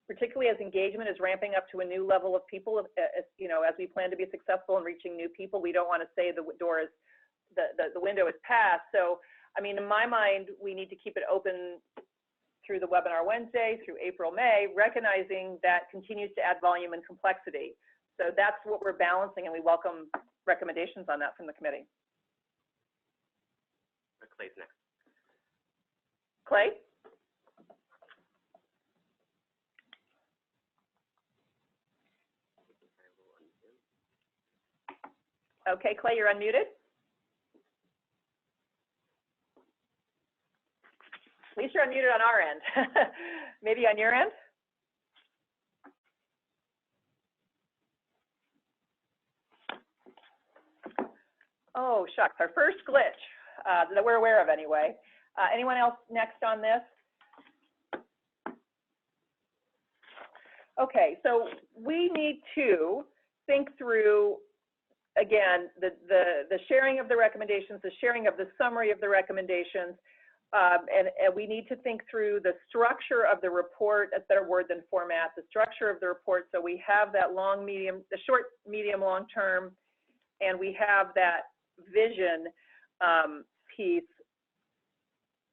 particularly as engagement is ramping up to a new level of people, as we plan to be successful in reaching new people. We don't want to say the door is, the window is passed. So, I mean, in my mind, we need to keep it open through the webinar Wednesday, through April, May, recognizing that continues to add volume and complexity. So that's what we're balancing, and we welcome recommendations on that from the committee. Clay's next. Clay? Okay, Clay, you're unmuted. At least you're unmuted on our end. Maybe on your end? Oh, shucks, our first glitch that we're aware of anyway. Anyone else next on this? Okay, so we need to think through, again, the sharing of the recommendations, the sharing of the summary of the recommendations, and we need to think through the structure of the report, a better word than format, the structure of the report, so we have that long, medium, the short, medium, long term, and we have that vision piece.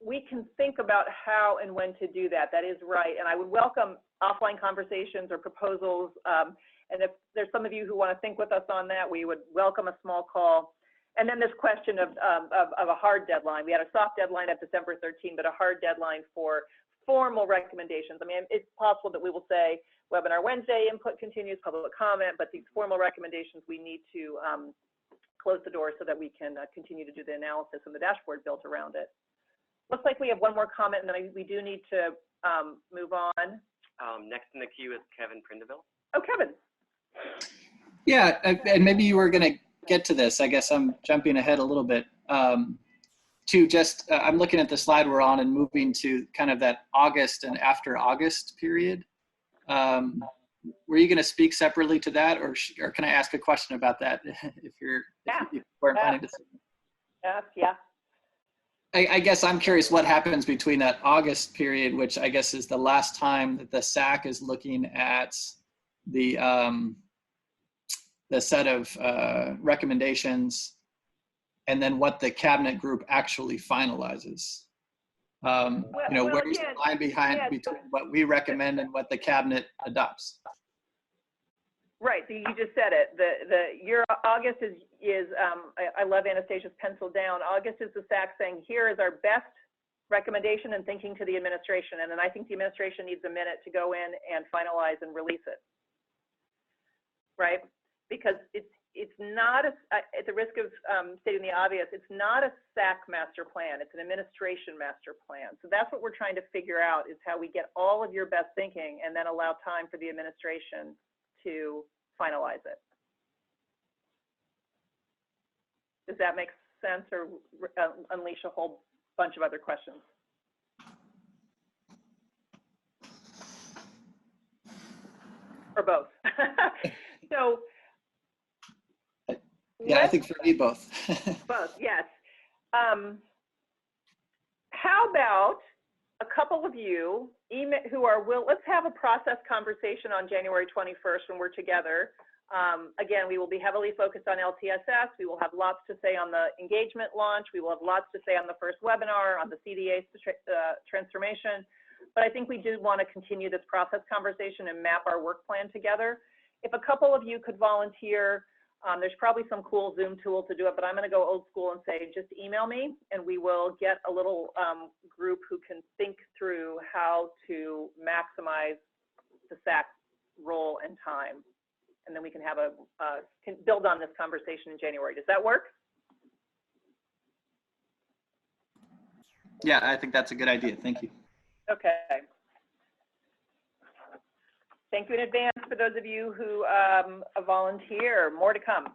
We can think about how and when to do that. That is right, and I would welcome offline conversations or proposals. And if there's some of you who want to think with us on that, we would welcome a small call. And then this question of a hard deadline. We had a soft deadline of December 13, but a hard deadline for formal recommendations. I mean, it's possible that we will say webinar Wednesday, input continues, public comment, but these formal recommendations, we need to close the door so that we can continue to do the analysis and the dashboard built around it. Looks like we have one more comment, and then we do need to move on. Next in the queue is Kevin Prindeville. Oh, Kevin. Yeah, and maybe you were going to get to this. I guess I'm jumping ahead a little bit. To just, I'm looking at the slide we're on and moving to kind of that August and after August period. Were you going to speak separately to that, or can I ask a question about that if you weren't planning to? Yeah. I guess I'm curious what happens between that August period, which I guess is the last time that the SAC is looking at the set of recommendations, and then what the cabinet group actually finalizes. Where's the line between what we recommend and what the cabinet adopts? Right, so you just said it. Your August is I love Anastasia's pencil down. August is the SAC saying, here is our best recommendation and thinking to the administration. And then I think the administration needs a minute to go in and finalize and release it. Right? Because it's not, at the risk of stating the obvious, it's not a SAC master plan, it's an administration master plan. So that's what we're trying to figure out, is how we get all of your best thinking and then allow time for the administration to finalize it. Does that make sense, or unleash a whole bunch of other questions? or both. So, yeah, I think for me, both. both, yes. How about a couple of you who are let's have a process conversation on January 21st when we're together. Again, we will be heavily focused on LTSS. We will have lots to say on the engagement launch. We will have lots to say on the first webinar, on the CDA transformation. But I think we do want to continue this process conversation and map our work plan together. If a couple of you could volunteer, there's probably some cool Zoom tool to do it, but I'm going to go old school and say, just email me and we will get a little group who can think through how to maximize the SAC role and time. And then we can have can build on this conversation in January. Does that work? Yeah, I think that's a good idea. Thank you. Okay. Thank you in advance for those of you who volunteer. More to come.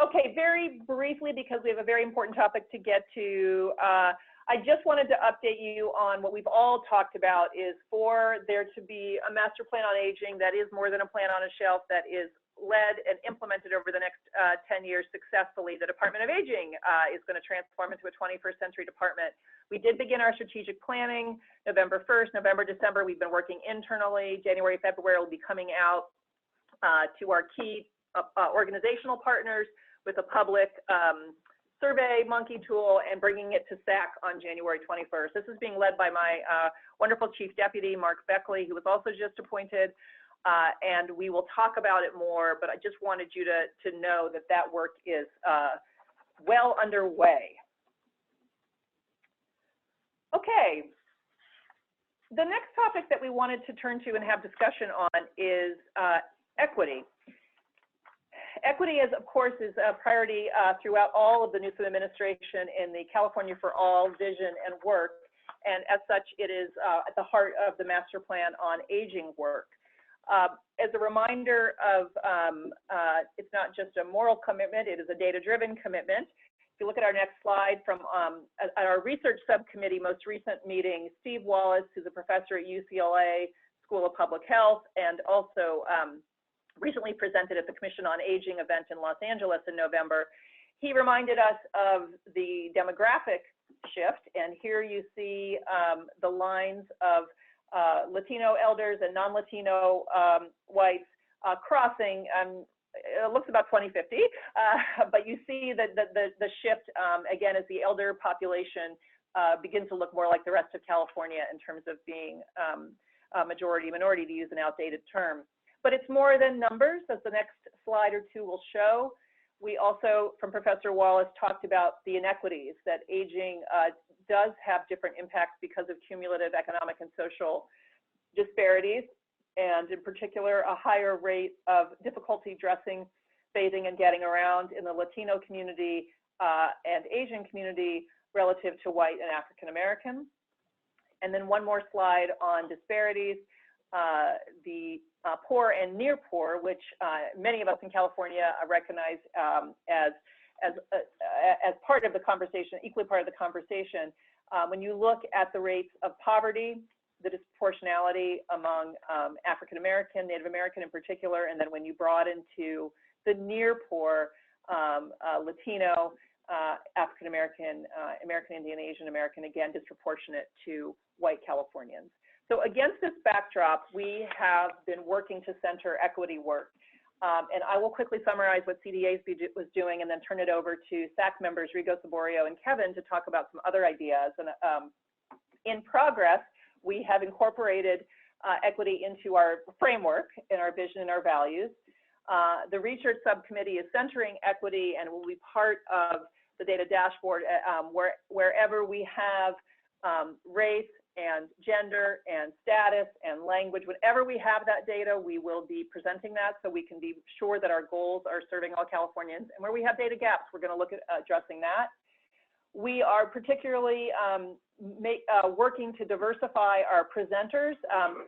Okay, very briefly, because we have a very important topic to get to, I just wanted to update you on what we've all talked about is for there to be a master plan on aging that is more than a plan on a shelf, that is led and implemented over the next 10 years successfully. The Department of Aging is going to transform into a 21st century department. We did begin our strategic planning November 1st, November, December. We've been working internally. January, February will be coming out to our key organizational partners with a public survey monkey tool and bringing it to SAC on January 21st. This is being led by my wonderful Chief Deputy, Mark Beckley, who was also just appointed. And we will talk about it more, but I just wanted you to know that that work is well underway. Okay, the next topic that we wanted to turn to and have discussion on is equity. Equity is, of course, is a priority throughout all of the Newsom administration in the California for All vision and work, and as such, it is at the heart of the master plan on aging work. As a reminder of, it's not just a moral commitment, it is a data-driven commitment. If you look at our next slide from at our research subcommittee most recent meeting, Steve Wallace, who's a professor at UCLA School of Public Health, and also recently presented at the Commission on Aging event in Los Angeles in November, he reminded us of the demographic shift. And here you see the lines of Latino elders and non-Latino whites crossing. It looks about 2050, but you see that the shift, again, as the elder population begins to look more like the rest of California in terms of being minority, to use an outdated term. But it's more than numbers, as the next slide or two will show. We also, from Professor Wallace, talked about the inequities, that aging does have different impacts because of cumulative economic and social disparities, and in particular, a higher rate of difficulty dressing, bathing, and getting around in the Latino community and Asian community relative to white and African American. And then one more slide on disparities, the poor and near poor, which many of us in California recognize as part of the conversation, equally part of the conversation. When you look at the rates of poverty, the disproportionality among African American, Native American in particular, and then when you broaden to the near poor, Latino, African American, American Indian, Asian American, again, disproportionate to white Californians. So against this backdrop, we have been working to center equity work. And I will quickly summarize what CDA was doing and then turn it over to SAC members Rigo Saborio and Kevin to talk about some other ideas. And in progress, we have incorporated equity into our framework and our vision and our values. The research subcommittee is centering equity and will be part of the data dashboard wherever we have race and gender and status and language. Whenever we have that data, we will be presenting that so we can be sure that our goals are serving all Californians. And where we have data gaps, we're going to look at addressing that. We are particularly working to diversify our presenters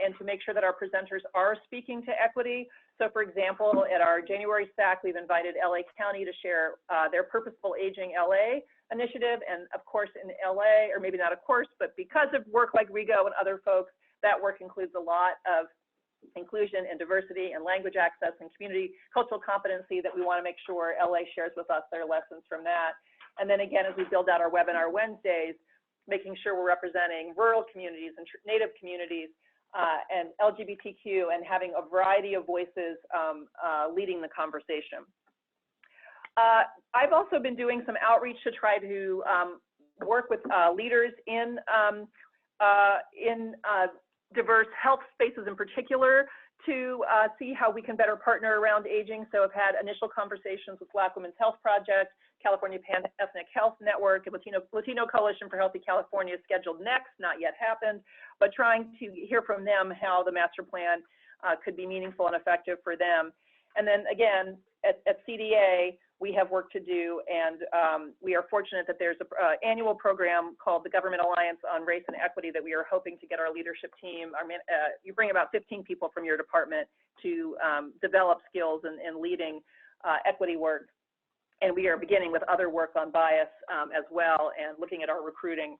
and to make sure that our presenters are speaking to equity. So for example, at our January SAC, we've invited LA County to share their Purposeful Aging LA initiative. And of course in LA, or maybe not of course, but because of work like Rigo and other folks, that work includes a lot of inclusion and diversity and language access and community cultural competency that we want to make sure LA shares with us their lessons from that. And then again, as we build out our webinar Wednesdays, making sure we're representing rural communities and Native communities and LGBTQ, and having a variety of voices leading the conversation. I've also been doing some outreach to try to work with leaders in diverse health spaces in particular to see how we can better partner around aging. So I've had initial conversations with Black Women's Health Project, California Pan-Ethnic Health Network, and Latino Coalition for Healthy California scheduled next, not yet happened, but trying to hear from them how the master plan could be meaningful and effective for them. And then again, at CDA, we have work to do, and we are fortunate that there's an annual program called the Government Alliance on Race and Equity that we are hoping to get our leadership team, you bring about 15 people from your department to develop skills in leading equity work. And we are beginning with other work on bias as well, and looking at our recruiting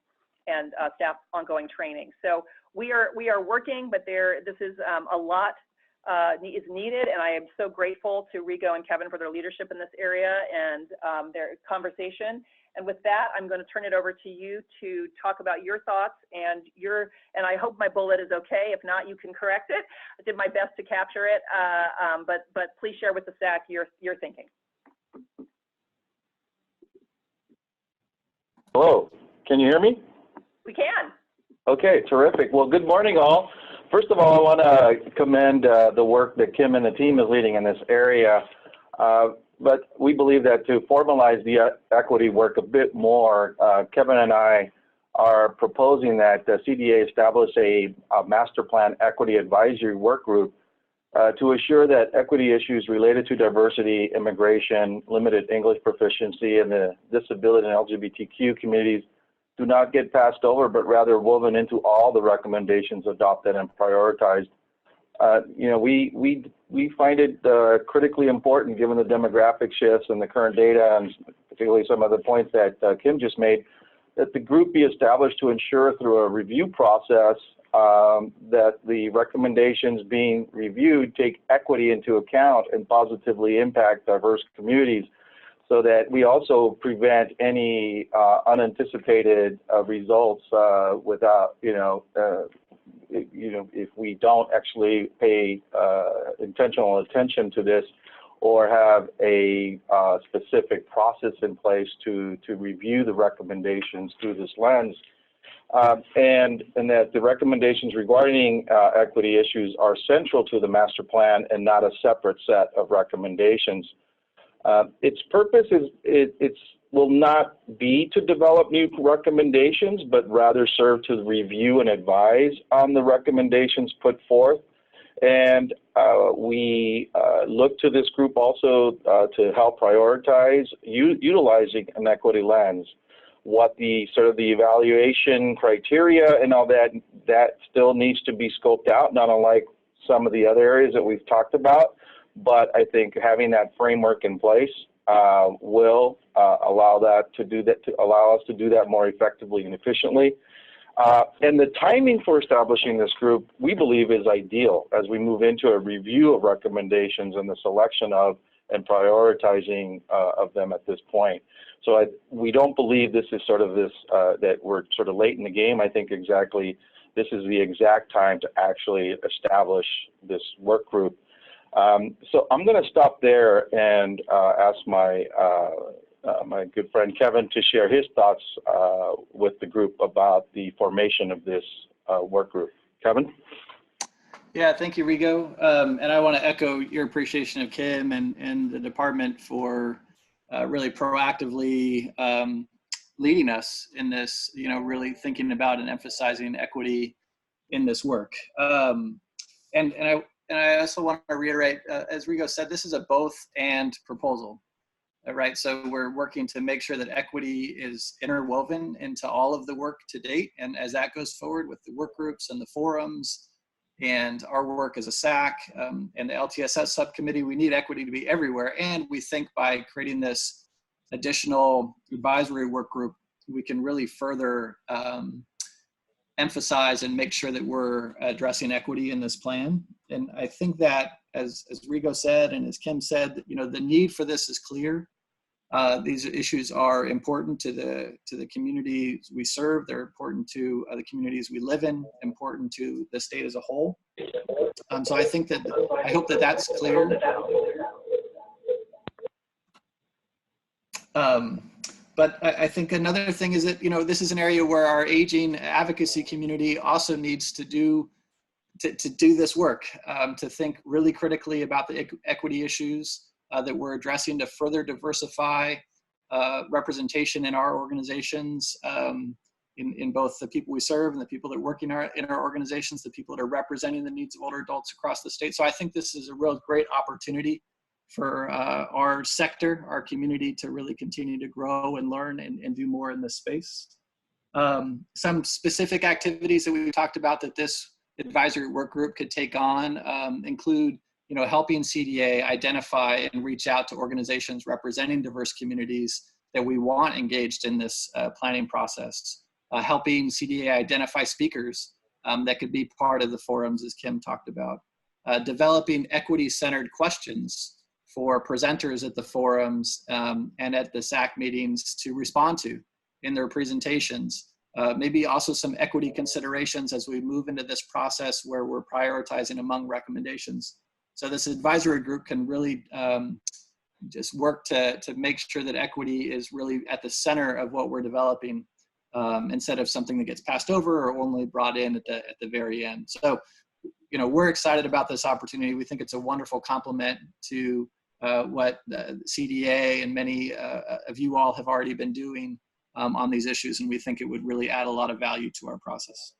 and staff ongoing training. So we are working, but this is a lot is needed, and I am so grateful to Rigo and Kevin for their leadership in this area and their conversation. And with that, I'm going to turn it over to you to talk about your thoughts and I hope my bullet is okay. If not, you can correct it. I did my best to capture it, but please share with the SAC your thinking. Hello, can you hear me? We can. Okay, terrific. Well, good morning, all. First of all, I want to commend the work that Kim and the team is leading in this area. But we believe that to formalize the equity work a bit more, Kevin and I are proposing that the CDA establish a master plan equity advisory work group to assure that equity issues related to diversity, immigration, limited English proficiency, and the disability and LGBTQ communities do not get passed over, but rather woven into all the recommendations adopted and prioritized. We find it critically important, given the demographic shifts and the current data, and particularly some of the points that Kim just made, that the group be established to ensure through a review process that the recommendations being reviewed take equity into account and positively impact diverse communities, so that we also prevent any unanticipated results without, if we don't actually pay intentional attention to this or have a specific process in place to review the recommendations through this lens. And that the recommendations regarding equity issues are central to the master plan and not a separate set of recommendations. Its purpose will not be to develop new recommendations, but rather serve to review and advise on the recommendations put forth. And we look to this group also to help prioritize utilizing an equity lens. What the sort of the evaluation criteria and all that still needs to be scoped out, not unlike some of the other areas that we've talked about. But I think having that framework in place will allow us to do that more effectively and efficiently. And the timing for establishing this group, we believe, is ideal as we move into a review of recommendations and the selection of and prioritizing of them at this point. So we don't believe this is sort of that we're sort of late in the game. I think exactly this is the exact time to actually establish this work group. So I'm going to stop there and ask my good friend Kevin to share his thoughts with the group about the formation of this work group. Kevin? Yeah, thank you, Rigo. And I want to echo your appreciation of Kim and the department for really proactively leading us in this, really thinking about and emphasizing equity in this work. And I also want to reiterate, as Rigo said, this is a both and proposal, right? So we're working to make sure that equity is interwoven into all of the work to date. And as that goes forward with the work groups and the forums and our work as a SAC and the LTSS subcommittee, we need equity to be everywhere. And we think by creating this additional advisory work group, we can really further emphasize and make sure that we're addressing equity in this plan. And I think that, as Rigo said and as Kim said, you know, the need for this is clear. These issues are important to the communities we serve. They're important to the communities we live in, important to the state as a whole. So I think that, I hope that that's clear. But I think another thing is that, you know, this is an area where our aging advocacy community also needs to do this work, to think really critically about the equity issues that we're addressing, to further diversify representation in our organizations, in both the people we serve and the people that work in our organizations, the people that are representing the needs of older adults across the state. So I think this is a real great opportunity for our sector, our community, to really continue to grow and learn and do more in this space. Some specific activities that we talked about that this advisory work group could take on include, you know, helping CDA identify and reach out to organizations representing diverse communities that we want engaged in this planning process, helping CDA identify speakers that could be part of the forums, as Kim talked about, developing equity-centered questions for presenters at the forums and at the SAC meetings to respond to in their presentations. Maybe also some equity considerations as we move into this process where we're prioritizing among recommendations. So this advisory group can really just work to make sure that equity is really at the center of what we're developing, instead of something that gets passed over or only brought in at the very end. So, you know, we're excited about this opportunity. We think it's a wonderful complement to what the CDA and many of you all have already been doing on these issues, and we think it would really add a lot of value to our process.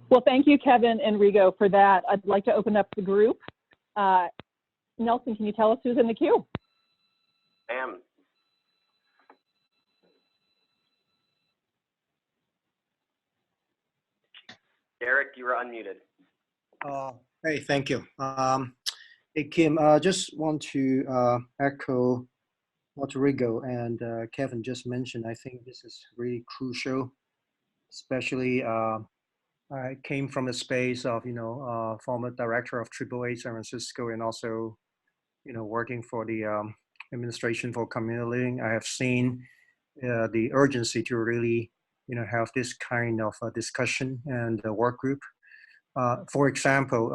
Well, thank you, Kevin and Rigo, for that. I'd like to open up the group. Nelson, can you tell us who's in the queue? Ma'am. Derek, you are unmuted. Hey, thank you. Hey, Kim, I just want to echo what Rigo and Kevin just mentioned. I think this is really crucial, especially I came from a space of, you know, former director of AAA San Francisco and also, you know, working for the Administration for Community Living. I have seen the urgency to really, you know, have this kind of discussion and work group. For example,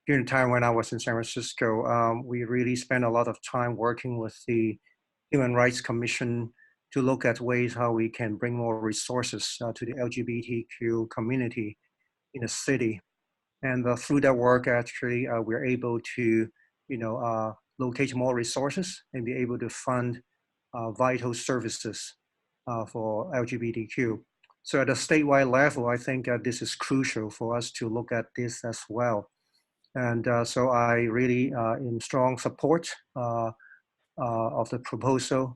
during the time when I was in San Francisco, we really spent a lot of time working with the Human Rights Commission to look at ways how we can bring more resources to the LGBTQ community in the city. And through that work, actually, we're able to, you know, locate more resources and be able to fund vital services for LGBTQ. So at a statewide level, I think this is crucial for us to look at this as well. And so I really in strong support of the proposal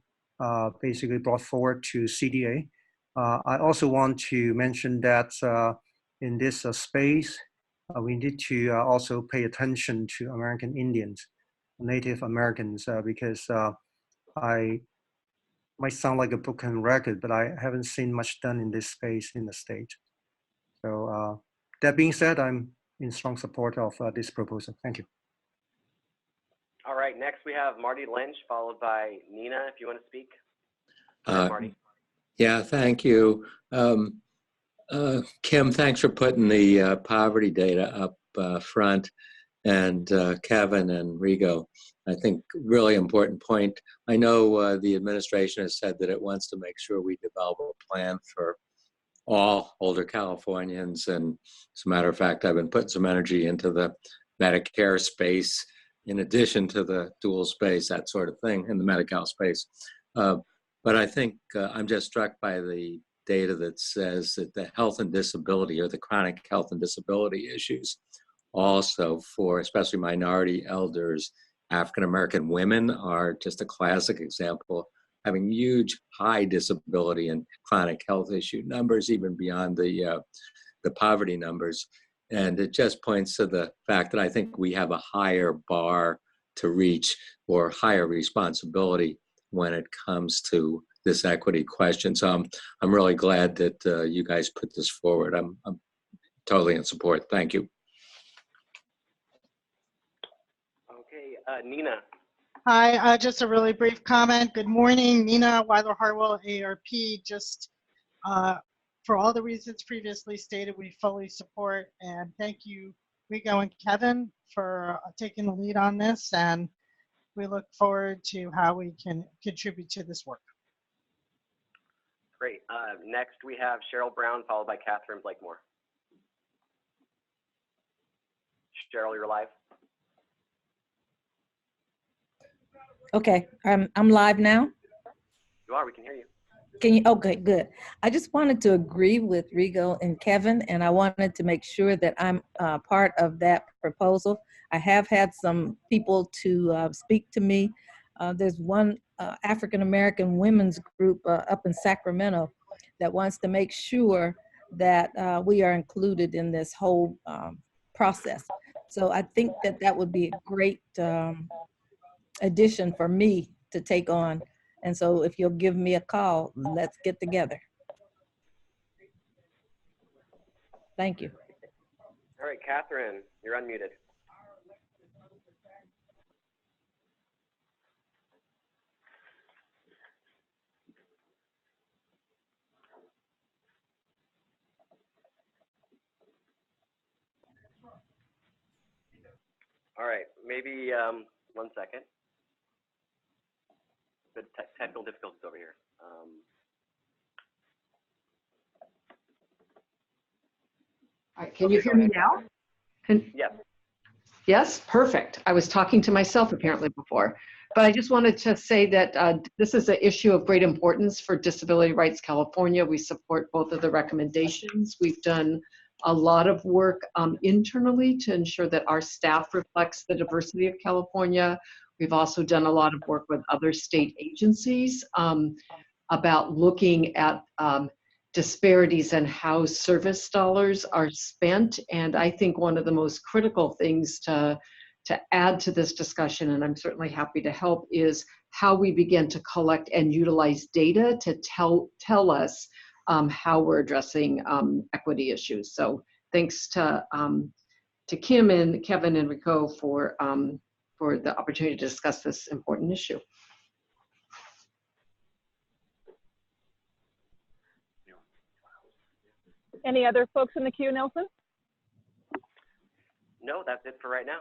basically brought forward to CDA. I also want to mention that in this space, we need to also pay attention to American Indians, Native Americans, because I might sound like a broken record, but I haven't seen much done in this space in the state. So that being said, I'm in strong support of this proposal. Thank you. All right, next we have Marty Lynch, followed by Nina, if you want to speak. Marty. Yeah, thank you. Kim, thanks for putting the poverty data up front, and Kevin and Rigo. I think really important point. I know the administration has said that it wants to make sure we develop a plan for all older Californians, and as a matter of fact, I've been putting some energy into the Medicare space in addition to the dual space, that sort of thing, in the Medi-Cal space. But I think I'm just struck by the data that says that the health and disability, or the chronic health and disability issues, also for especially minority elders, African-American women are just a classic example, having huge high disability and chronic health issue numbers, even beyond the poverty numbers. And it just points to the fact that I think we have a higher bar to reach, or higher responsibility when it comes to this equity question. So I'm really glad that you guys put this forward. I'm totally in support. Thank you. Okay, Nina. Hi, just a really brief comment. Good morning, Nina Weiler-Harwell, ARP. Just for all the reasons previously stated, we fully support, and thank you, Rico and Kevin, for taking the lead on this, and we look forward to how we can contribute to this work. Great. Next, we have Cheryl Brown, followed by Catherine Blakemore. Cheryl, you're live. Okay, I'm live now. You are, we can hear you. Can you? Okay, good. I just wanted to agree with Rigo and Kevin, and I wanted to make sure that I'm part of that proposal. I have had some people to speak to me. There's one African-American women's group up in Sacramento that wants to make sure that we are included in this whole process. So I think that that would be a great addition for me to take on. And so if you'll give me a call, let's get together. Thank you. All right, Catherine, you're unmuted. All right, maybe 1 second. Good technical difficulties over here. All right, can you hear me now? Yes. Yes, perfect. I was talking to myself apparently before, but I just wanted to say that this is an issue of great importance for Disability Rights California. We support both of the recommendations. We've done a lot of work internally to ensure that our staff reflects the diversity of California. We've also done a lot of work with other state agencies about looking at disparities and how service dollars are spent. And I think one of the most critical things to add to this discussion, and I'm certainly happy to help, is how we begin to collect and utilize data to tell us how we're addressing equity issues. So thanks to Kim and Kevin and Rico for the opportunity to discuss this important issue. Any other folks in the queue, Nelson? No, that's it for right now.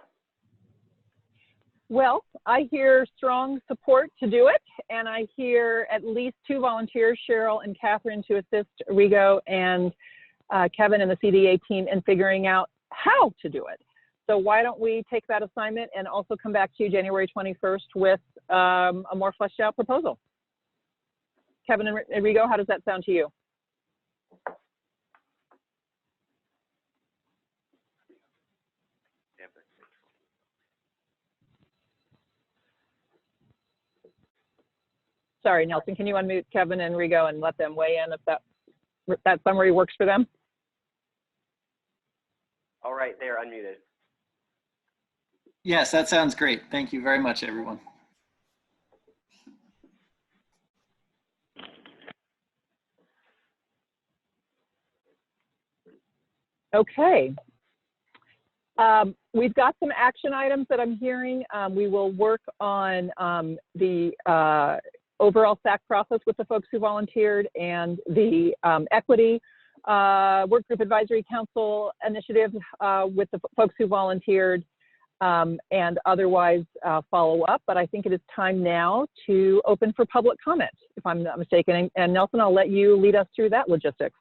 Well, I hear strong support to do it, and I hear at least 2 volunteers, Cheryl and Catherine, to assist Rigo and Kevin and the CDA team in figuring out how to do it. So why don't we take that assignment and also come back to you January 21st with a more fleshed out proposal. Kevin and Rigo, how does that sound to you? Sorry, Nelson, can you unmute Kevin and Rigo and let them weigh in if that summary works for them? All right, they are unmuted. Yes, that sounds great. Thank you very much, everyone. Okay. We've got some action items that I'm hearing. We will work on the overall SAC process with the folks who volunteered and the equity Workgroup Advisory Council initiative with the folks who volunteered and otherwise follow up. But I think it is time now to open for public comment, if I'm not mistaken. And Nelson, I'll let you lead us through that logistics.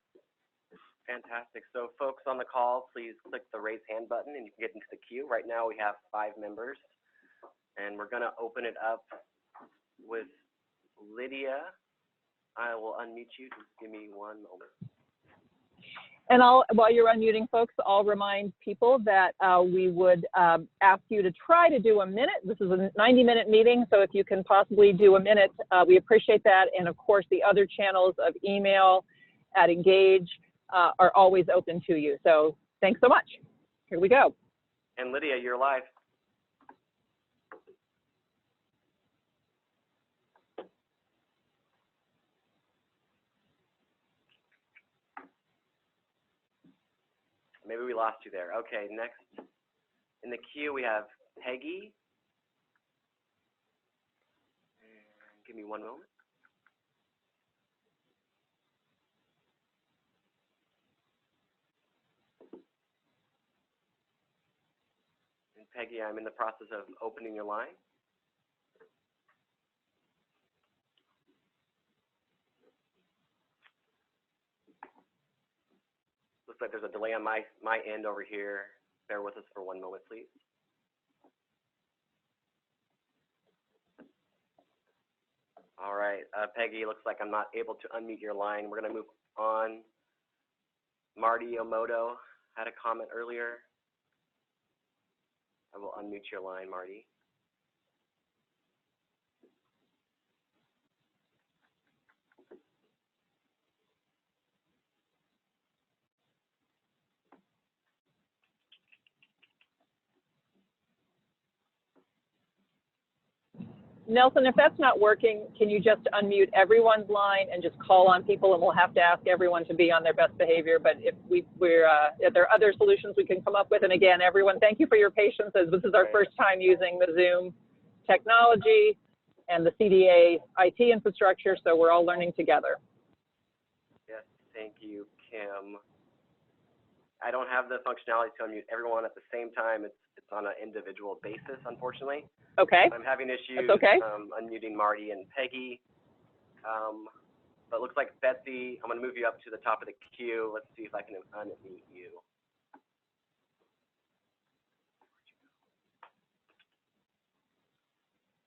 Fantastic. So folks on the call, please click the raise hand button and you can get into the queue. Right now we have 5 members and we're going to open it up with Lydia. I will unmute you. Just give me 1 moment. And while you're unmuting folks, I'll remind people that we would ask you to try to do a minute. This is a 90-minute meeting, so if you can possibly do a minute, we appreciate that. And of course, the other channels of email at Engage are always open to you. So thanks so much. Here we go. And Lydia, you're live. maybe we lost you there. Okay, next in the queue we have Peggy. And give me one moment. And Peggy, I'm in the process of opening your line. Looks like there's a delay on my end over here. Bear with us for one moment, please. All right, Peggy, looks like I'm not able to unmute your line. We're going to move on. Marty Omoto had a comment earlier. I will unmute your line, Marty. Nelson, if that's not working, can you just unmute everyone's line and just call on people, and we'll have to ask everyone to be on their best behavior. But if if there are other solutions we can come up with, and again, everyone, thank you for your patience, as this is our first time using the Zoom technology and the CDA IT infrastructure, so we're all learning together. Yes, thank you, Kim. I don't have the functionality to unmute everyone at the same time. It's on an individual basis, unfortunately. Okay. I'm having issues unmuting Marty and Peggy. But it looks like Betsy, I'm going to move you up to the top of the queue. Let's see if I can unmute you.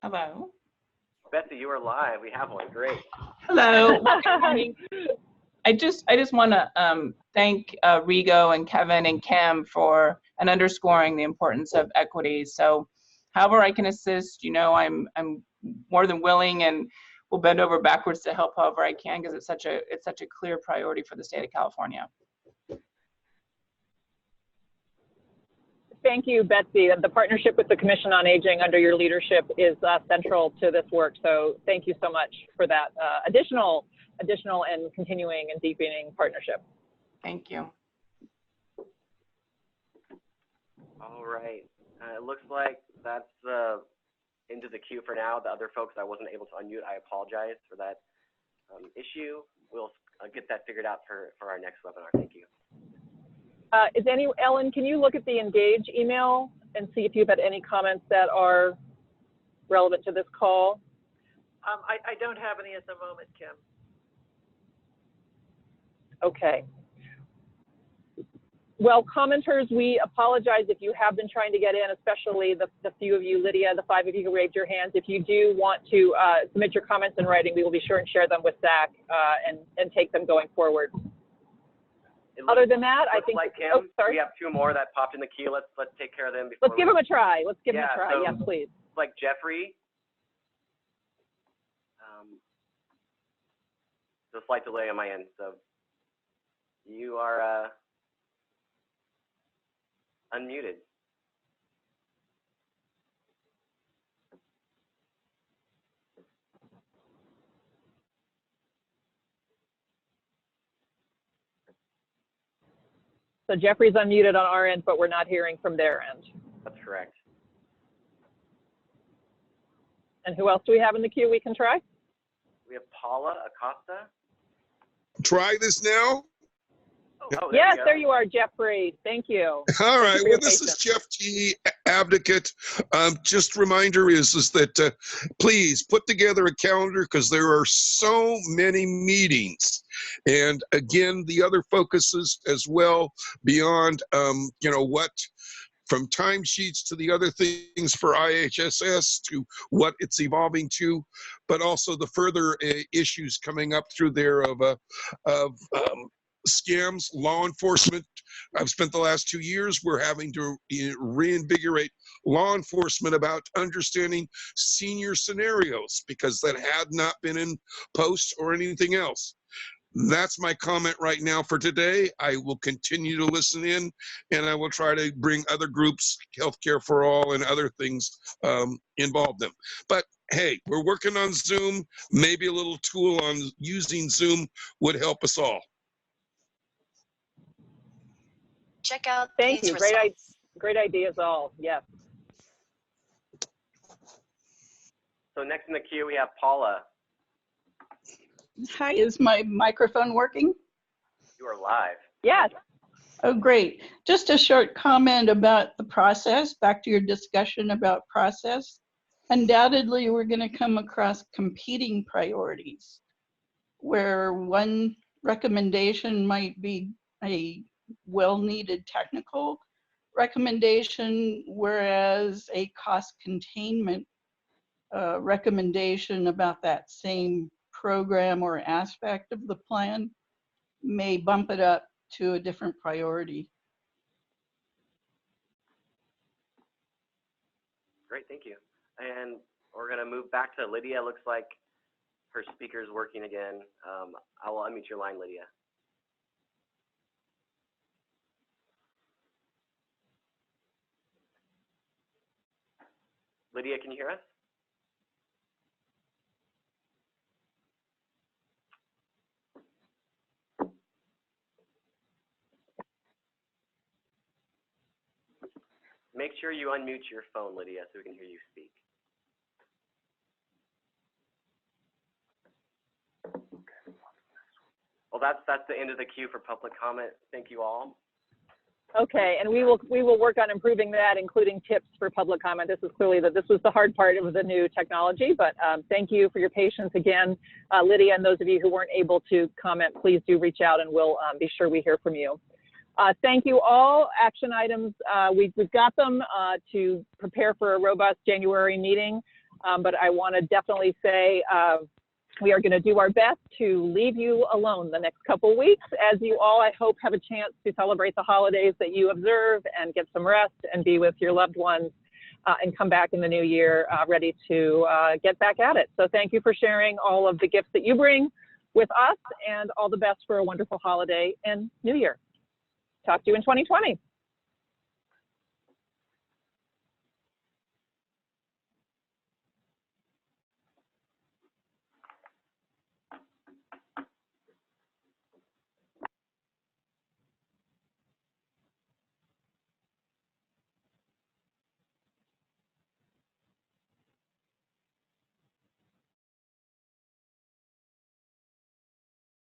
Hello. Betsy, you are live. We have one. Great. Hello. Good morning. I just want to thank Rigo and Kevin and Kim for underscoring the importance of equity. So, however I can assist, you know, I'm more than willing and will bend over backwards to help however I can, because it's such a clear priority for the state of California. Thank you, Betsy. The partnership with the Commission on Aging under your leadership is central to this work. So thank you so much for that additional and continuing and deepening partnership. Thank you. All right. It looks like that's into the queue for now. The other folks I wasn't able to unmute, I apologize for that issue. We'll get that figured out for our next webinar. Thank you. Ellen, can you look at the Engage email and see if you've had any comments that are relevant to this call? I don't have any at the moment, Kim. Okay. Well, commenters, we apologize if you have been trying to get in, especially the few of you, Lydia, the 5 of you who raised your hands. If you do want to submit your comments in writing, we will be sure and share them with Zach and take them going forward. Other than that, I think, like Kim, we have 2 more that popped in the queue. Let's take care of them before. Let's give them a try. Let's give them a try. So, yes, please. Like Jeffrey. There's a slight delay on my end, so you are unmuted. So Jeffrey's unmuted on our end, but we're not hearing from their end. That's correct. And who else do we have in the queue we can try? We have Paula Acosta. Try this now? Oh, yes, there you are, Jeffrey. Thank you. All right. Well, this is Jeff G, advocate. Just reminder is that please put together a calendar, because there are so many meetings. And again, the other focuses as well beyond, you know, what from timesheets to the other things for IHSS to what it's evolving to, but also the further issues coming up through there of scams, law enforcement. I've spent the last 2 years, we're having to reinvigorate law enforcement about understanding senior scenarios, because that had not been in post or anything else. That's my comment right now for today. I will continue to listen in, and I will try to bring other groups, Healthcare for All and other things, involve them. But hey, we're working on Zoom. Maybe a little tool on using Zoom would help us all. Check out Thank these you. results. Great ideas all. Yes. So next in the queue, we have Paula. Hi, is my microphone working? You are live. Yes. Oh, great. Just a short comment about the process, back to your discussion about process. Undoubtedly, we're going to come across competing priorities, where one recommendation might be a well-needed technical recommendation, whereas a cost containment recommendation about that same program or aspect of the plan may bump it up to a different priority. Great, thank you. And we're going to move back to Lydia. Looks like her speaker is working again. I will unmute your line, Lydia. Lydia, can you hear us? Make sure you unmute your phone, Lydia, so we can hear you speak. Well, that's the end of the queue for public comment. Thank you all. Okay, and we will work on improving that, including tips for public comment. This is clearly this was the hard part of the new technology, but thank you for your patience again, Lydia, and those of you who weren't able to comment, please do reach out and we'll be sure we hear from you. Thank you all. Action items, we've got them to prepare for a robust January meeting, but I want to definitely say we are going to do our best to leave you alone the next couple weeks, as you all, I hope, have a chance to celebrate the holidays that you observe and get some rest and be with your loved ones and come back in the new year ready to get back at it. So thank you for sharing all of the gifts that you bring with us, and all the best for a wonderful holiday and new year. Talk to you in 2020.